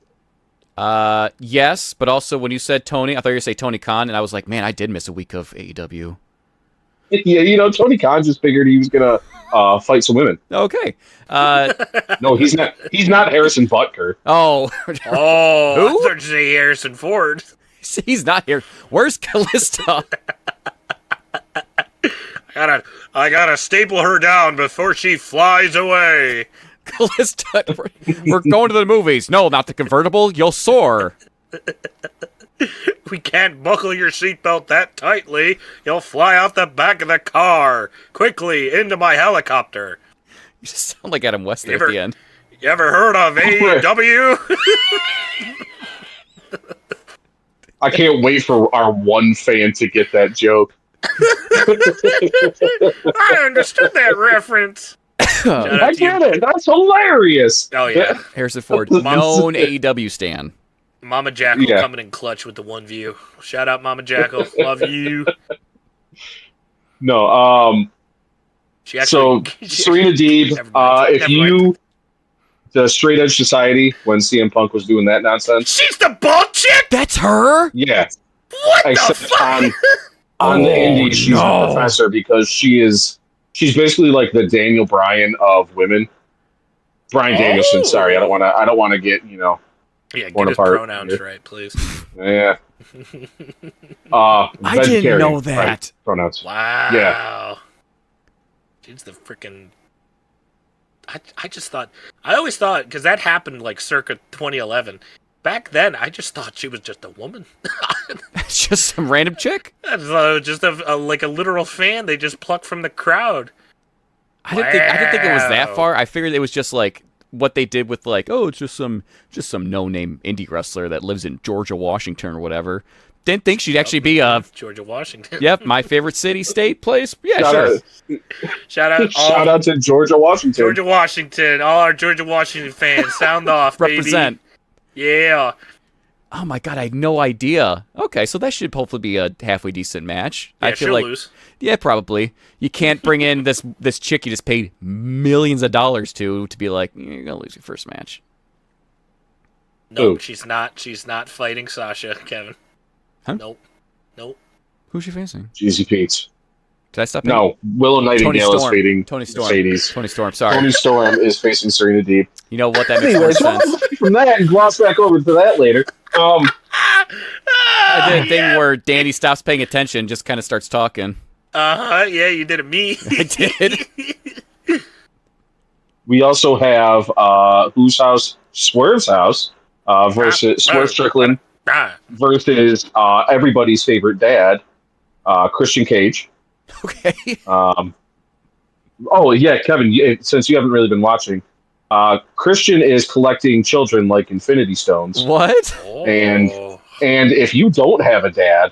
Yes, but also when you said Tony, I thought you were going to say Tony Khan, and I was like, man, I did miss a week of AEW. Yeah, Tony Khan just figured he was going to fight some women. Okay. No, he's not. He's not Harrison Butker. Oh. Who? I thought you say Harrison Ford. He's not here. Where's Callista? I gotta staple her down before she flies away. Callista, we're going to the movies. No, not the convertible. You'll soar. We can't buckle your seatbelt that tightly. You'll fly out the back of the car. Quickly, into my helicopter. You just sound like Adam West there at the end. You ever heard of AEW? I can't wait for our one fan to get that joke. I understood that reference. I get it. That's hilarious. Oh, yeah. Harrison Ford, known AEW stan. Mama Jackal coming in clutch with the one view. Shout out, Mama Jackal. Love you. No, Serena Deeb, the Straight Edge Society, when CM Punk was doing that nonsense. She's the bald chick? That's her? Yeah. What the fuck? On the indie, she's a professor because she's basically like the Daniel Bryan of women. Bryan Danielson, sorry. I don't want to get, Yeah, torn get his apart. pronouns right, please. Yeah. I didn't know vegetarian, that. right, pronouns. Wow. Yeah. Dude's the freaking. I always thought, because that happened like circa 2011. Back then, I just thought she was just a woman. It's just some random chick. I just thought it was just like a literal fan they just plucked from the crowd. I didn't think it was that far. I figured it was just like what they did with like, oh, it's just some no-name indie wrestler that lives in Georgia, Washington, or whatever. Didn't think she'd actually be Georgia, Washington. Yep, my favorite city, state, place. Yeah, Shout sure. out, Shout out to Georgia, Washington. Georgia, Washington. All our Georgia, Washington fans, sound off, baby. Represent. Yeah. Oh my god, I had no idea. Okay, so that should hopefully be a halfway decent match. Yeah, I feel she'll like, lose. yeah, probably. You can't bring in this chick you just paid millions of dollars to be like, you're gonna lose your first match. Nope, Ooh. she's not. She's not fighting Sasha, Kevin. Huh? Nope. Who's she facing? Jeezy Pete's. Did I stop? No, Willow Nightingale is fading Tony Storm. Mercedes. Tony Storm. Sorry. Tony Storm is facing Serena Deeb. You know what? That makes more Anyways, we'll sense. move away from that and gloss back over to that later. I did a thing where Danny stops paying attention, just kind of starts talking. Yeah, you did it me. I did. We also have whose house? Swerve's house versus Swerve Strickland versus everybody's favorite dad, Christian Cage. Okay. Oh yeah, Kevin. Since you haven't really been watching, Christian is collecting children like Infinity Stones, What? and if you don't have a dad,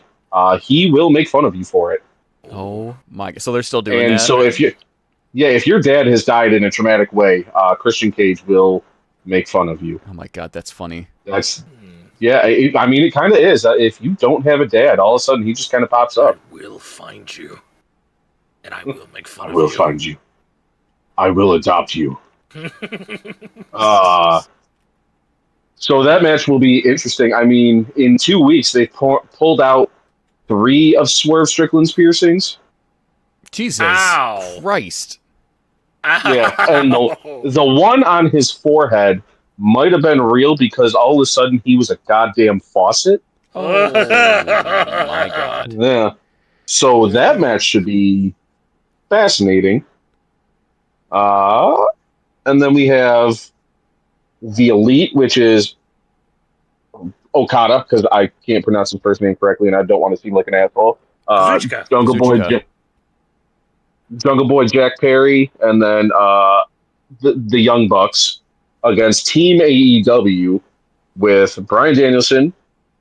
he will make fun of you for it. Oh my god! So they're still doing And that. so if your dad has died in a traumatic way, Christian Cage will make fun of you. Oh my god, that's funny. That's I mean, it kind of is. If you don't have a dad, all of a sudden he just kind of pops up. I will find you, and I will make fun of I you. will find you. I will adopt you. So that match will be interesting. I mean, in 2 weeks they pulled out 3 of Swerve Strickland's piercings. Jesus Ow. Christ! Yeah, and the one on his forehead might have been real because all of a sudden he was a goddamn faucet. Oh my god! Yeah. So that match should be fascinating. And then we have the Elite, which is Okada, because I can't pronounce his first name correctly and I don't want to seem like an asshole. Kazuchika. Jungle Boy Jack Perry, and then the Young Bucks against Team AEW with Bryan Danielson,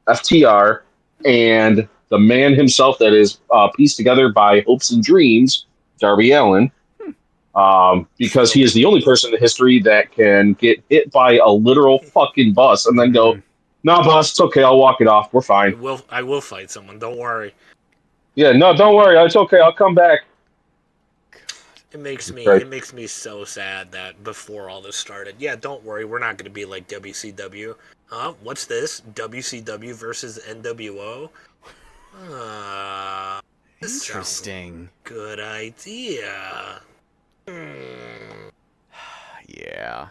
FTR, and the man himself that is pieced together by hopes and dreams, Darby Allin, because he is the only person in history that can get hit by a literal fucking bus and then go, "Nah, boss, it's okay. I'll walk it off. We're fine." I will fight someone. Don't worry. Yeah, no, don't worry. It's okay. I'll come back. It makes me so sad that before all this started, yeah, don't worry, we're not going to be like WCW. Huh? What's this? WCW versus NWO? This Interesting. good idea. Yeah.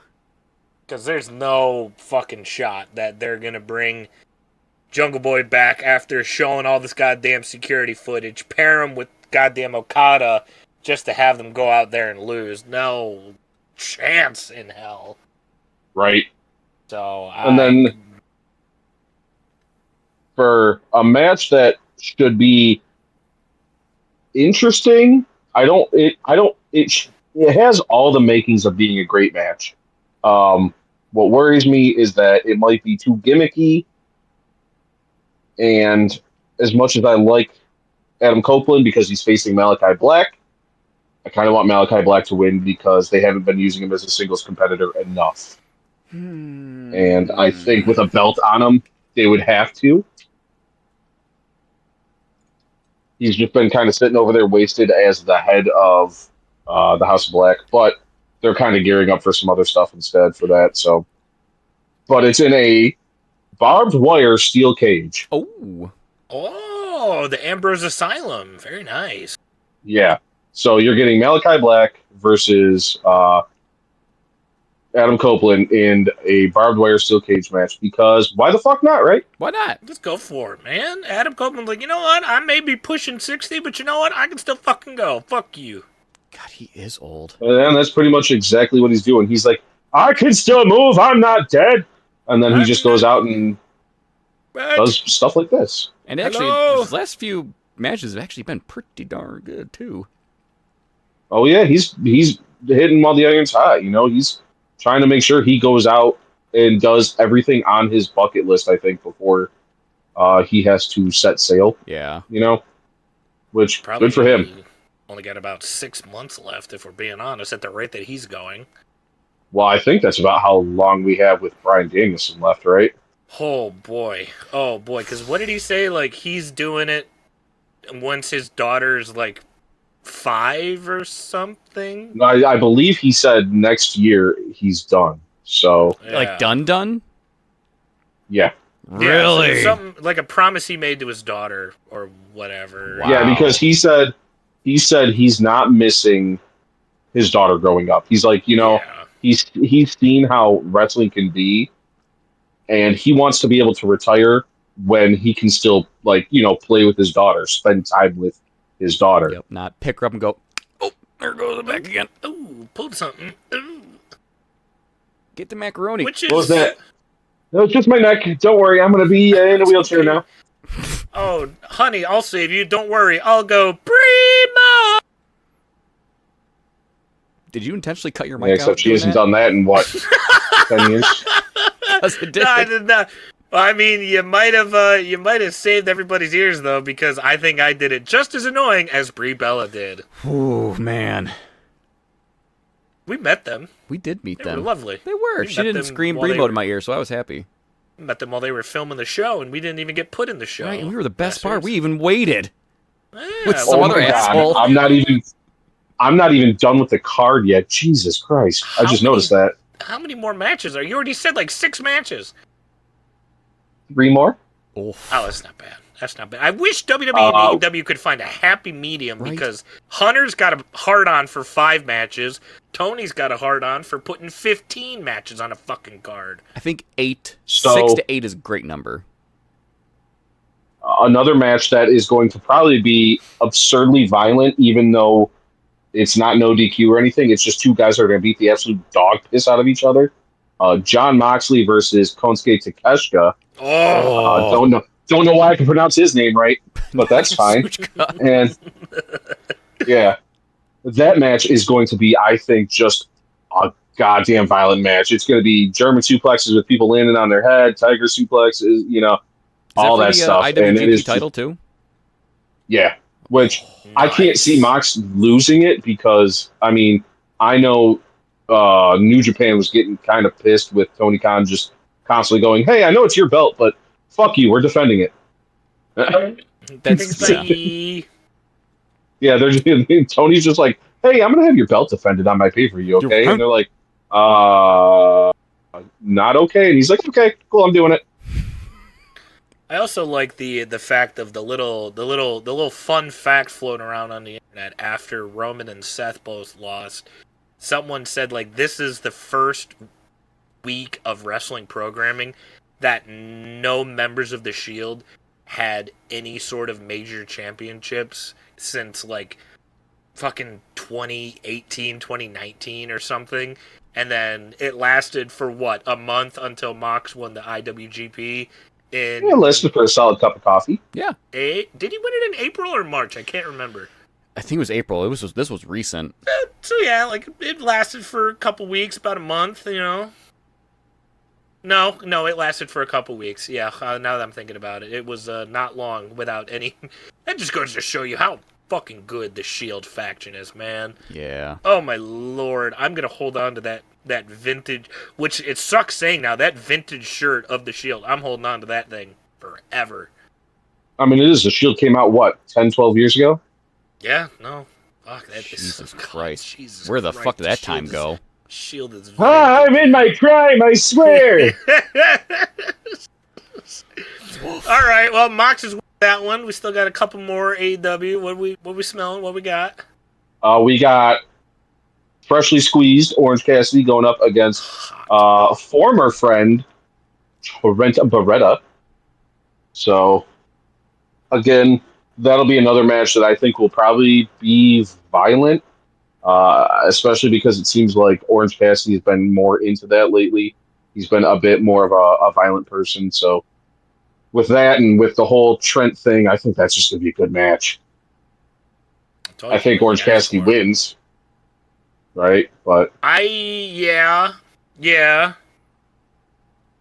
Because there's no fucking shot that they're going to bring Jungle Boy back after showing all this goddamn security footage, pair him with goddamn Okada, just to have them go out there and lose. No chance in hell. Right. So And then for a match that should be interesting, it has all the makings of being a great match. What worries me is that it might be too gimmicky, and as much as I like Adam Copeland because he's facing Malachi Black, I kind of want Malachi Black to win because they haven't been using him as a singles competitor enough. And I think with a belt on him, they would have to. He's just been kind of sitting over there wasted as the head of the House of Black, but they're kind of gearing up for some other stuff instead for that. So, but it's in a barbed wire steel cage. Oh, the Ambrose Asylum. Very nice. Yeah. So you're getting Malachi Black versus Adam Copeland in a barbed wire steel cage match because why the fuck not, right? Why not? Just go for it, man. Adam Copeland's like, you know what? I may be pushing 60, but you know what? I can still fucking go. Fuck you. God, he is old. And that's pretty much exactly what he's doing. He's like, I can still move. I'm not dead. And then he just goes out and does stuff like this. And actually, Hello? his last few matches have actually been pretty darn good, too. Oh, yeah, he's hitting while the iron's hot. You know, he's trying to make sure he goes out and does everything on his bucket list, I think, before he has to set sail. Yeah. You know, which, Probably good for him. only got about 6 months left, if we're being honest, at the rate that he's going. Well, I think that's about how long we have with Bryan Danielson left, right? Oh, boy. Because what did he say? Like, he's doing it once his daughter's, like, 5 or something? I believe he said next year he's done. So, Yeah. Like, done? yeah. Really? So something like a promise he made to his daughter or whatever. Wow. Yeah, because he said he's not missing his daughter growing up. He's like, you know, Yeah. he's seen how wrestling can be, and he wants to be able to retire when he can still, like, you know, play with his daughter, spend time with his daughter. Yep, not pick her up and go, oh, there goes the back again. Ooh, pulled something. Ooh. Get the macaroni. Which is What was that? No, it's just my neck. Don't worry, I'm gonna be in a wheelchair now. Oh, honey, I'll save you. Don't worry. I'll go primo. Did you intentionally cut your Yeah, mic out? except she doing hasn't that? done that in what 10 years. Yes, it did. No, I did not. Well, I mean, you might have saved everybody's ears though, because I think I did it just as annoying as Brie Bella did. Oh, man. We met them. We did meet They them. were lovely. They were. We She met didn't them scream while they Bremo were- in my ear, so I was happy. Met them while they were filming the show, and we didn't even get put in the show. Right, and we were the best part. Bastards. We even waited. Yeah, with some Oh other my God, asshole. I'm not even done with the card yet. Jesus Christ! I just noticed that. How many more matches are you? Already said like 6 matches. 3 more. Oh, Oh, that's not bad. That's not bad. I wish WWE and AEW could find a happy medium Right. because Hunter's got a hard on for 5 matches. Tony's got a hard on for putting 15 matches on a fucking card. I think 8. So- 6 to 8 is a great number. Another match that is going to probably be absurdly violent, even though it's not no DQ or anything. It's just 2 guys that are going to beat the absolute dog piss out of each other. John Moxley versus Konosuke Takeshita. Oh, Don't know why I can pronounce his name right, but that's fine. And yeah, that match is going to be, I think, just a goddamn violent match. It's going to be German suplexes with people landing on their head, tiger suplexes, you know, all that stuff. And it IWGP is title too. Yeah, which I can't nice. see Mox losing it because, I mean, I know New Japan was getting kind of pissed with Tony Khan just constantly going, hey, I know it's your belt, but fuck you, we're defending it. That's Bye. Yeah, they're just, Tony's just like, hey, I'm going to have your belt defended on my pay-per-view, okay? And they're like, not okay. And he's like, okay, cool, I'm doing it. I also like the fact of the little fun fact floating around on the internet after Roman and Seth both lost. Someone said like this is the first week of wrestling programming that no members of the Shield had any sort of major championships since like fucking 2018, 2019 or something. And then it lasted for what, a month until Mox won the IWGP. Yeah, let's just put a solid cup of coffee. Yeah. Did he win it in April or March? I can't remember. I think it was April. This was recent. So yeah, like it lasted for a couple weeks, about a month, you know. No, it lasted for a couple weeks. Yeah, now that I'm thinking about it, it was not long without any. That just goes to show you how fucking good the Shield faction is, man. Yeah. Oh my lord, I'm gonna hold on to that vintage, which it sucks saying now, that vintage shirt of the Shield. I'm holding on to that thing forever. I mean, it is. The Shield came out, what, 10, 12 years ago? Yeah, no. Fuck, that Jesus is... Christ. Jesus Where the Christ, fuck did that Shield time is- go? Shield is... I'm in my prime, I swear. Alright, well, Mox is with that one. We still got a couple more AEW. What we smelling? What we got? We got freshly squeezed Orange Cassidy going up against a former friend, Trent Beretta. So, again, that'll be another match that I think will probably be violent, especially because it seems like Orange Cassidy has been more into that lately. He's been a bit more of a violent person. So, with that and with the whole Trent thing, I think that's just going to be a good match. I think Orange Cassidy wins, right? But yeah.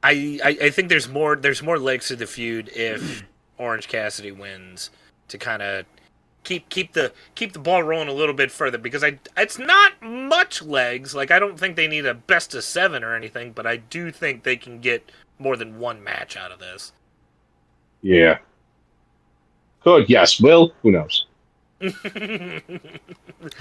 I think there's more legs to the feud if Orange Cassidy wins, to kind of keep the ball rolling a little bit further, because it's not much legs. Like, I don't think they need a best of 7 or anything, but I do think they can get more than one match out of this. yeah, good. Yes, Will. Who knows? What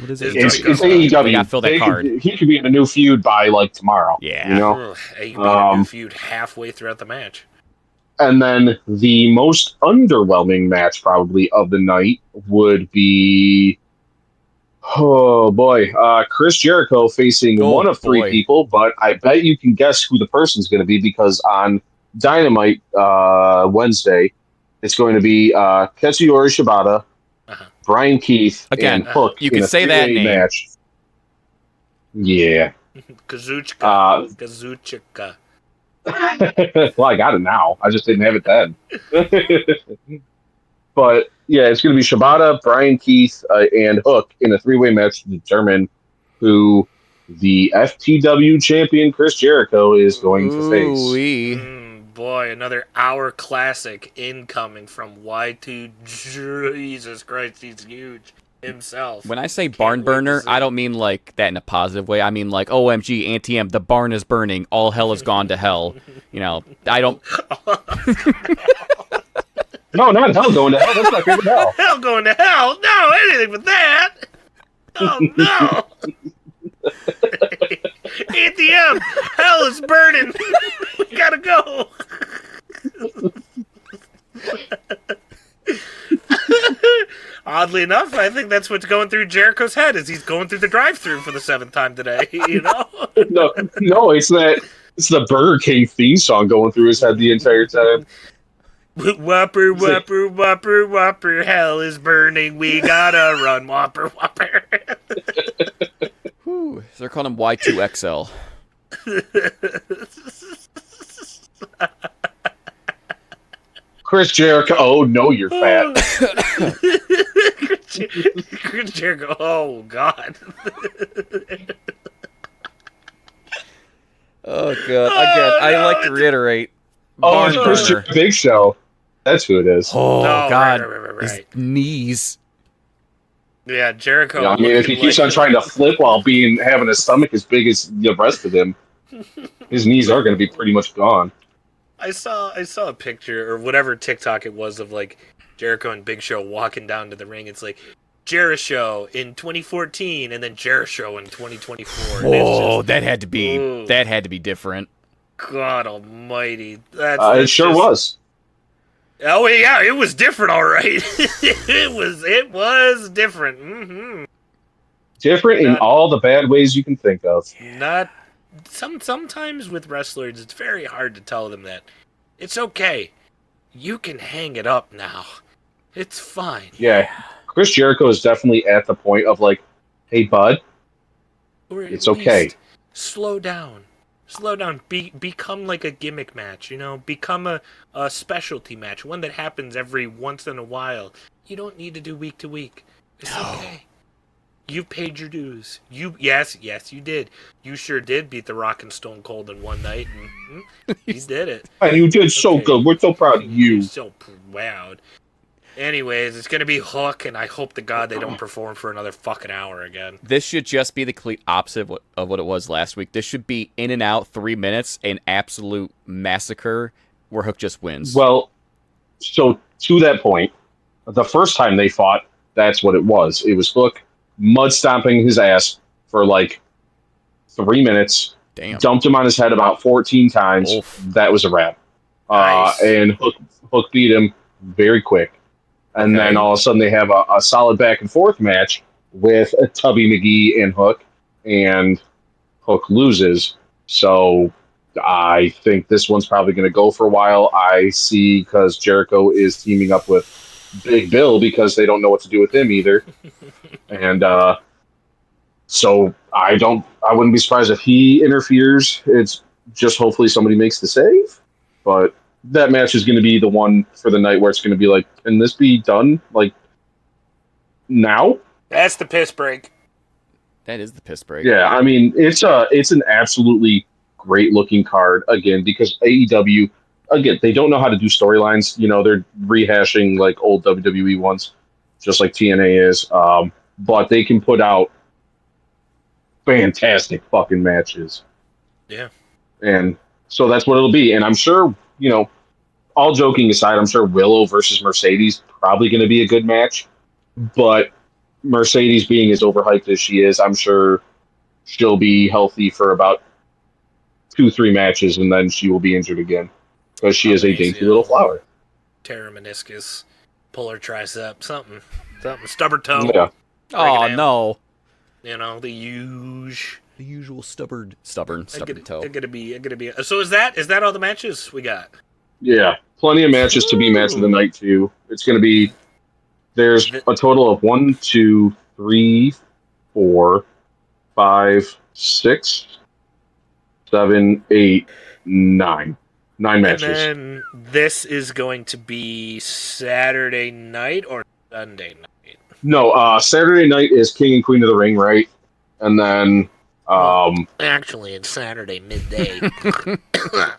is it? It's They AEW. gotta fill that card. He could be in a new feud by like tomorrow. Yeah. You know? Ugh, he could be in a new feud halfway throughout the match. And then the most underwhelming match probably of the night would be, oh boy, Chris Jericho facing one of 3 people, but I bet you can guess who the person's going to be, because on Dynamite Wednesday, it's going to be Katsuyori Shibata, Brian Keith, Again, and Hook. you can say that name. Match. Yeah. Kazuchika. Well, I got it now. I just didn't have it then. But yeah, it's going to be Shibata, Brian Keith, and Hook in a 3-way match to determine who the FTW champion Chris Jericho is going to face. Boy, another hour classic incoming from Y2. Jesus Christ, he's huge himself. When I say barn burner, I don't mean like that in a positive way. I mean like, OMG, Anti-M, the barn is burning. All hell has gone to hell. You know, I don't... No, not hell going to hell. That's my favorite hell. Hell going to hell? No, anything but that. Oh, no. ATM, hell is burning. We gotta go. Oddly enough, I think that's what's going through Jericho's head as he's going through the drive-thru for the 7th time today. You know? No, it's the Burger King theme song going through his head the entire time. Whopper, whopper, whopper, whopper, hell is burning, we gotta run, whopper, whopper. Whew, they're calling him Y2XL. Chris Jericho, oh no, you're fat. Chris Jericho, oh god. Oh god, again, I like to reiterate. Oh, it's Chris Jericho Big Show. That's who it is. Oh, God. Right. His knees. Yeah, Jericho. Yeah, I mean, if he keeps on trying to flip while having a stomach as big as the rest of him, his knees are going to be pretty much gone. I saw a picture, or whatever TikTok it was, of like Jericho and Big Show walking down to the ring. It's like Jericho in 2014, and then Jericho in 2024. Oh, that had to be different. God Almighty! It sure was. Oh yeah, it was different, all right. it was different. Mm-hmm. Different in all the bad ways you can think of. Not sometimes with wrestlers, it's very hard to tell them that it's okay. You can hang it up now. It's fine. Yeah, Chris Jericho is definitely at the point of like, hey bud, it's okay. Slow down. Slow down. Become like a gimmick match, you know? Become a specialty match, one that happens every once in a while. You don't need to do week to week. It's okay. You paid your dues. Yes, you did. You sure did beat The Rock and Stone Cold in one night. Mm-hmm. You did it. And you did so good. We're so proud of you. You're so proud. Anyways, it's going to be Hook, and I hope to God they don't perform for another fucking hour again. This should just be the complete opposite of what it was last week. This should be in and out 3 minutes, an absolute massacre where Hook just wins. Well, so to that point, the first time they fought, that's what it was. It was Hook mud stomping his ass for like 3 minutes. Damn. Dumped him on his head about 14 times. Oof. That was a wrap. Nice. And Hook beat him very quick. And then all of a sudden they have a solid back and forth match with Tubby McGee and Hook. and Hook loses. So I think this one's probably going to go for a while. I see because Jericho is teaming up with Big Bill because they don't know what to do with him either. And so I wouldn't be surprised if he interferes. It's just hopefully somebody makes the save. But that match is going to be the one for the night where it's going to be like, can this be done like now? That's the piss break. That is the piss break. Yeah, I mean it's an absolutely great looking card again because AEW again they don't know how to do storylines. You know they're rehashing like old WWE ones, just like TNA is. But they can put out fantastic fucking matches. Yeah, and so that's what it'll be. And I'm sure all joking aside, I'm sure Willow versus Mercedes probably going to be a good match. But Mercedes being as overhyped as she is, I'm sure she'll be healthy for about 2-3 matches, and then she will be injured again because she is a dainty little flower. Tear her meniscus, pull her tricep, something, stubborn toe. Yeah. Oh no! The usual stubborn toe. It's gonna be. So is that all the matches we got? Yeah, plenty of matches to be match of the night too. It's going to be. There's a total of 1, 2, 3, 4, 5, 6, 7, 8, 9. 9 matches. And then this is going to be Saturday night or Sunday night? No, Saturday night is King and Queen of the Ring, right? And then actually it's Saturday midday.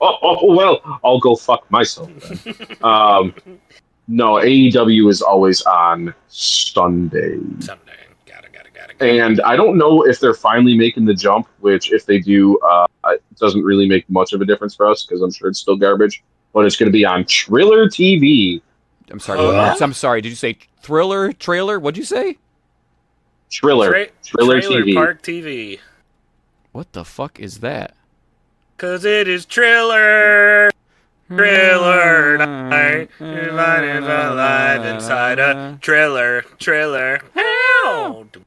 well, I'll go fuck myself then. No, AEW is always on Sunday. Got it. And I don't know if they're finally making the jump, which if they do, it doesn't really make much of a difference for us because I'm sure it's still garbage. But it's going to be on Triller TV. I'm sorry. I'm sorry. Did you say Thriller? Trailer? What'd you say? Triller TV. Park TV. What the fuck is that? 'Cause it is Triller night. You're alive inside a trailer.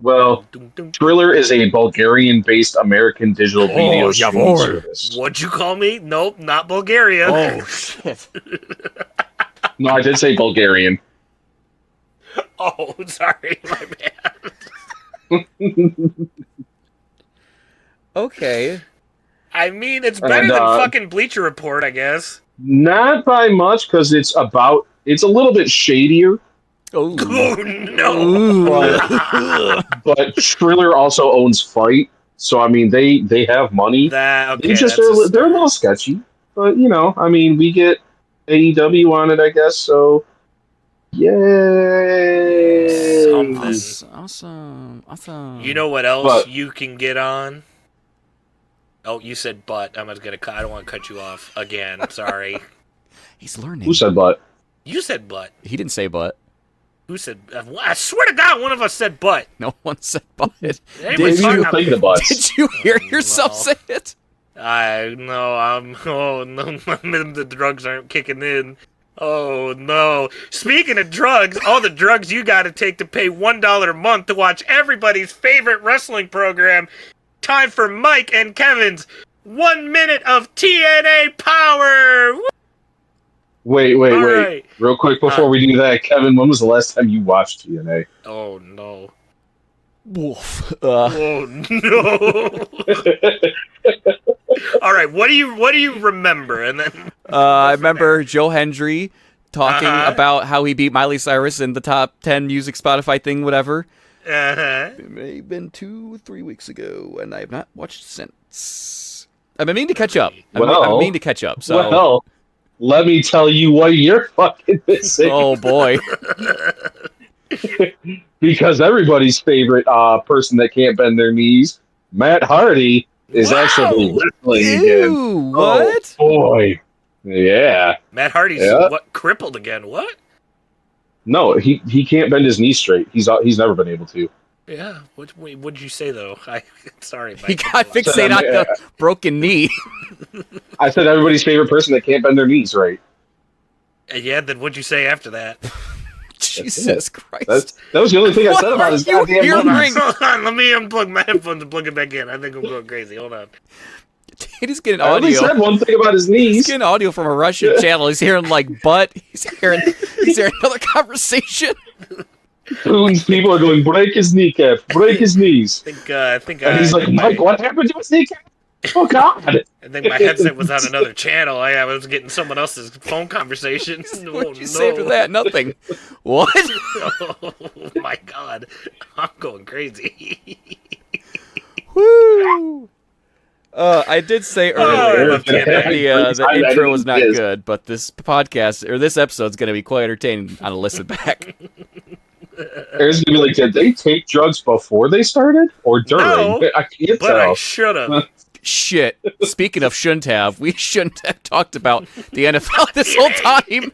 Well, Triller is a Bulgarian-based American digital video streaming service. What'd you call me? Nope, not Bulgaria. Oh shit! No, I did say Bulgarian. Oh, sorry, my bad. Okay. I mean, it's better than fucking Bleacher Report, I guess. Not by much, because it's a little bit shadier. Oh no! But Triller also owns Fight, so I mean they have money. They're a little sketchy, but I mean we get AEW on it, I guess. So yay! Awesome. You know what else you can get on? Oh, you said butt. I don't want to cut you off again. Sorry. He's learning. Who said butt? You said butt. He didn't say butt. Who said? I swear to God, one of us said butt. No one said butt. Did you hear yourself say it? The drugs aren't kicking in. Oh no! Speaking of drugs, all the drugs you got to take to pay $1 a month to watch everybody's favorite wrestling program. Time for Mike and Kevin's 1 minute of TNA power. Wait. Right. Real quick before we do that, Kevin, when was the last time you watched TNA? Oh no. Wolf. Oh no. All right, what do you remember? And then I remember Joe Hendry talking about how he beat Miley Cyrus in the top 10 music Spotify thing, whatever. It may have been 2-3 weeks ago, and I have not watched since. I've been meaning to catch up. So. Well, let me tell you what you're fucking missing. Oh boy. Because everybody's favorite person that can't bend their knees, Matt Hardy, is actually wrestling again. What? Oh, boy. Yeah. Matt Hardy's crippled again. What? No, he can't bend his knees straight. He's never been able to. Yeah. What'd you say though? Sorry. He got fixated on the broken knee. I said everybody's favorite person that can't bend their knees right. Yeah. Then what'd you say after that? Jesus Christ. That was the only thing I said about his goddamn hearing? movies. Hold on, let me unplug my headphones and plug it back in. I think I'm going crazy. Hold on. He's getting I only audio. said one thing about his He's knees. getting audio from a Russian channel. He's hearing like butt. He's hearing another conversation. Boon's people are going, break his kneecap, break his knees. I think And he's like, Mike, what happened to his kneecap? Oh, God. I think my headset was on another channel. I was getting someone else's phone conversation. What'd you say after that? Nothing. What? Oh my God, I'm going crazy. Woo! I did say earlier love Canada. that the intro was not good, but this podcast or this episode's going to be quite entertaining on a listen back. There's gonna be like, did they take drugs before they started or during? No, I can't but I tell. should have. Shit. Speaking of shouldn't have, we shouldn't have talked about the NFL this whole time.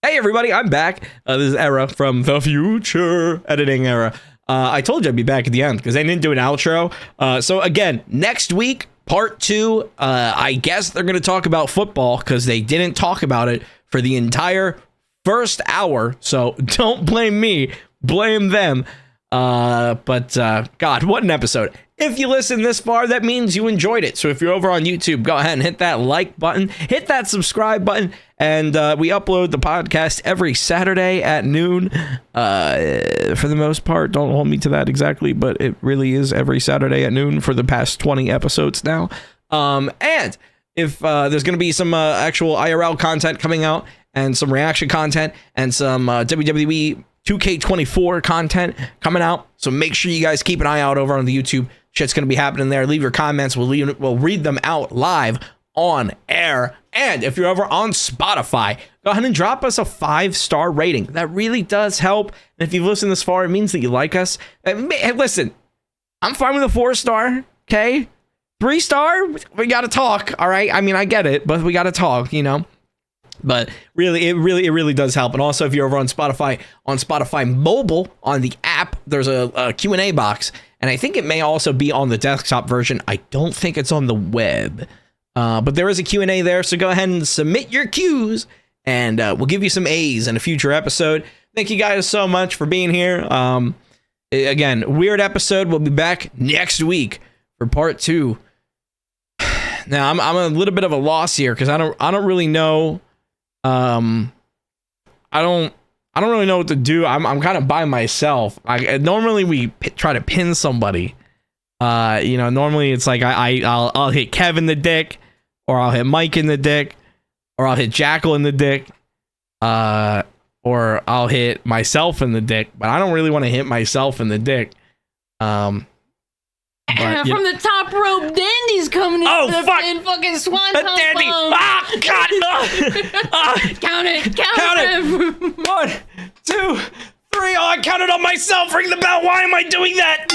Hey everybody, I'm back. This is Era from the future, editing Era. I told you I'd be back at the end because I didn't do an outro. So again, next week, part 2, I guess they're going to talk about football because they didn't talk about it for the entire first hour. So don't blame me, blame them. But God, what an episode. If you listen this far, that means you enjoyed it. So if you're over on YouTube, go ahead and hit that like button, hit that subscribe button, and we upload the podcast every Saturday at noon. For the most part, don't hold me to that exactly, but it really is every Saturday at noon for the past 20 episodes now. And if there's going to be some actual IRL content coming out and some reaction content and some WWE 2K24 content coming out, so make sure you guys keep an eye out over on the YouTube. Shit's gonna be happening there. Leave your comments. We'll read them out live on air. And if you're over on Spotify, go ahead and drop us a 5-star rating. That really does help. And if you've listened this far, it means that you like us. Hey, listen, I'm fine with a 4-star. Okay, 3-star. We gotta talk. All right. I mean, I get it, but we gotta talk. You know. But really, it really does help. And also, if you're over on Spotify mobile, on the app, there's a Q&A box. And I think it may also be on the desktop version. I don't think it's on the web. But there is a Q&A there. So go ahead and submit your Qs. And we'll give you some A's in a future episode. Thank you guys so much for being here. Again, weird episode. We'll be back next week for part 2. Now, I'm a little bit of a loss here because I don't really know. I don't really know what to do. I'm kind of by myself. Normally we try to pin somebody. Normally it's like I'll hit Kev in the dick, or I'll hit Mike in the dick, or I'll hit Jackal in the dick, or I'll hit myself in the dick. But I don't really want to hit myself in the dick. But, from the top rope, Dandy's coming in. Oh, fuck! In fucking Swanton. Dandy! Ah, God! Count it! Count it! 1, 2, 3. Oh, I counted on myself. Ring the bell. Why am I doing that?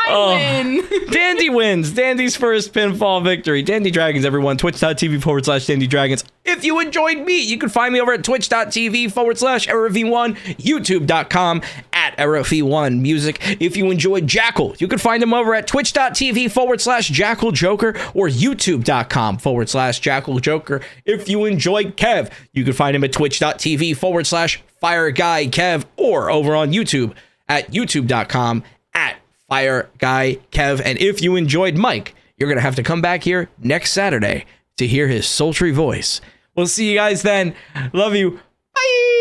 I win. Dandy wins. Dandy's first pinfall victory. Dandy Dragons, everyone. Twitch.tv/Dandy Dragons. If you enjoyed me, you can find me over at twitch.tv/EraV1, YouTube.com @EraV1 Music. If you enjoyed Jackal, you can find him over at twitch.tv/Jackal Joker or youtube.com/Jackal Joker. If you enjoyed Kev, you can find him at twitch.tv/Fire Guy Kev or over on YouTube at youtube.com @Fire Guy Kev. And if you enjoyed Mike, you're going to have to come back here next Saturday to hear his sultry voice. We'll see you guys then. Love you. Bye.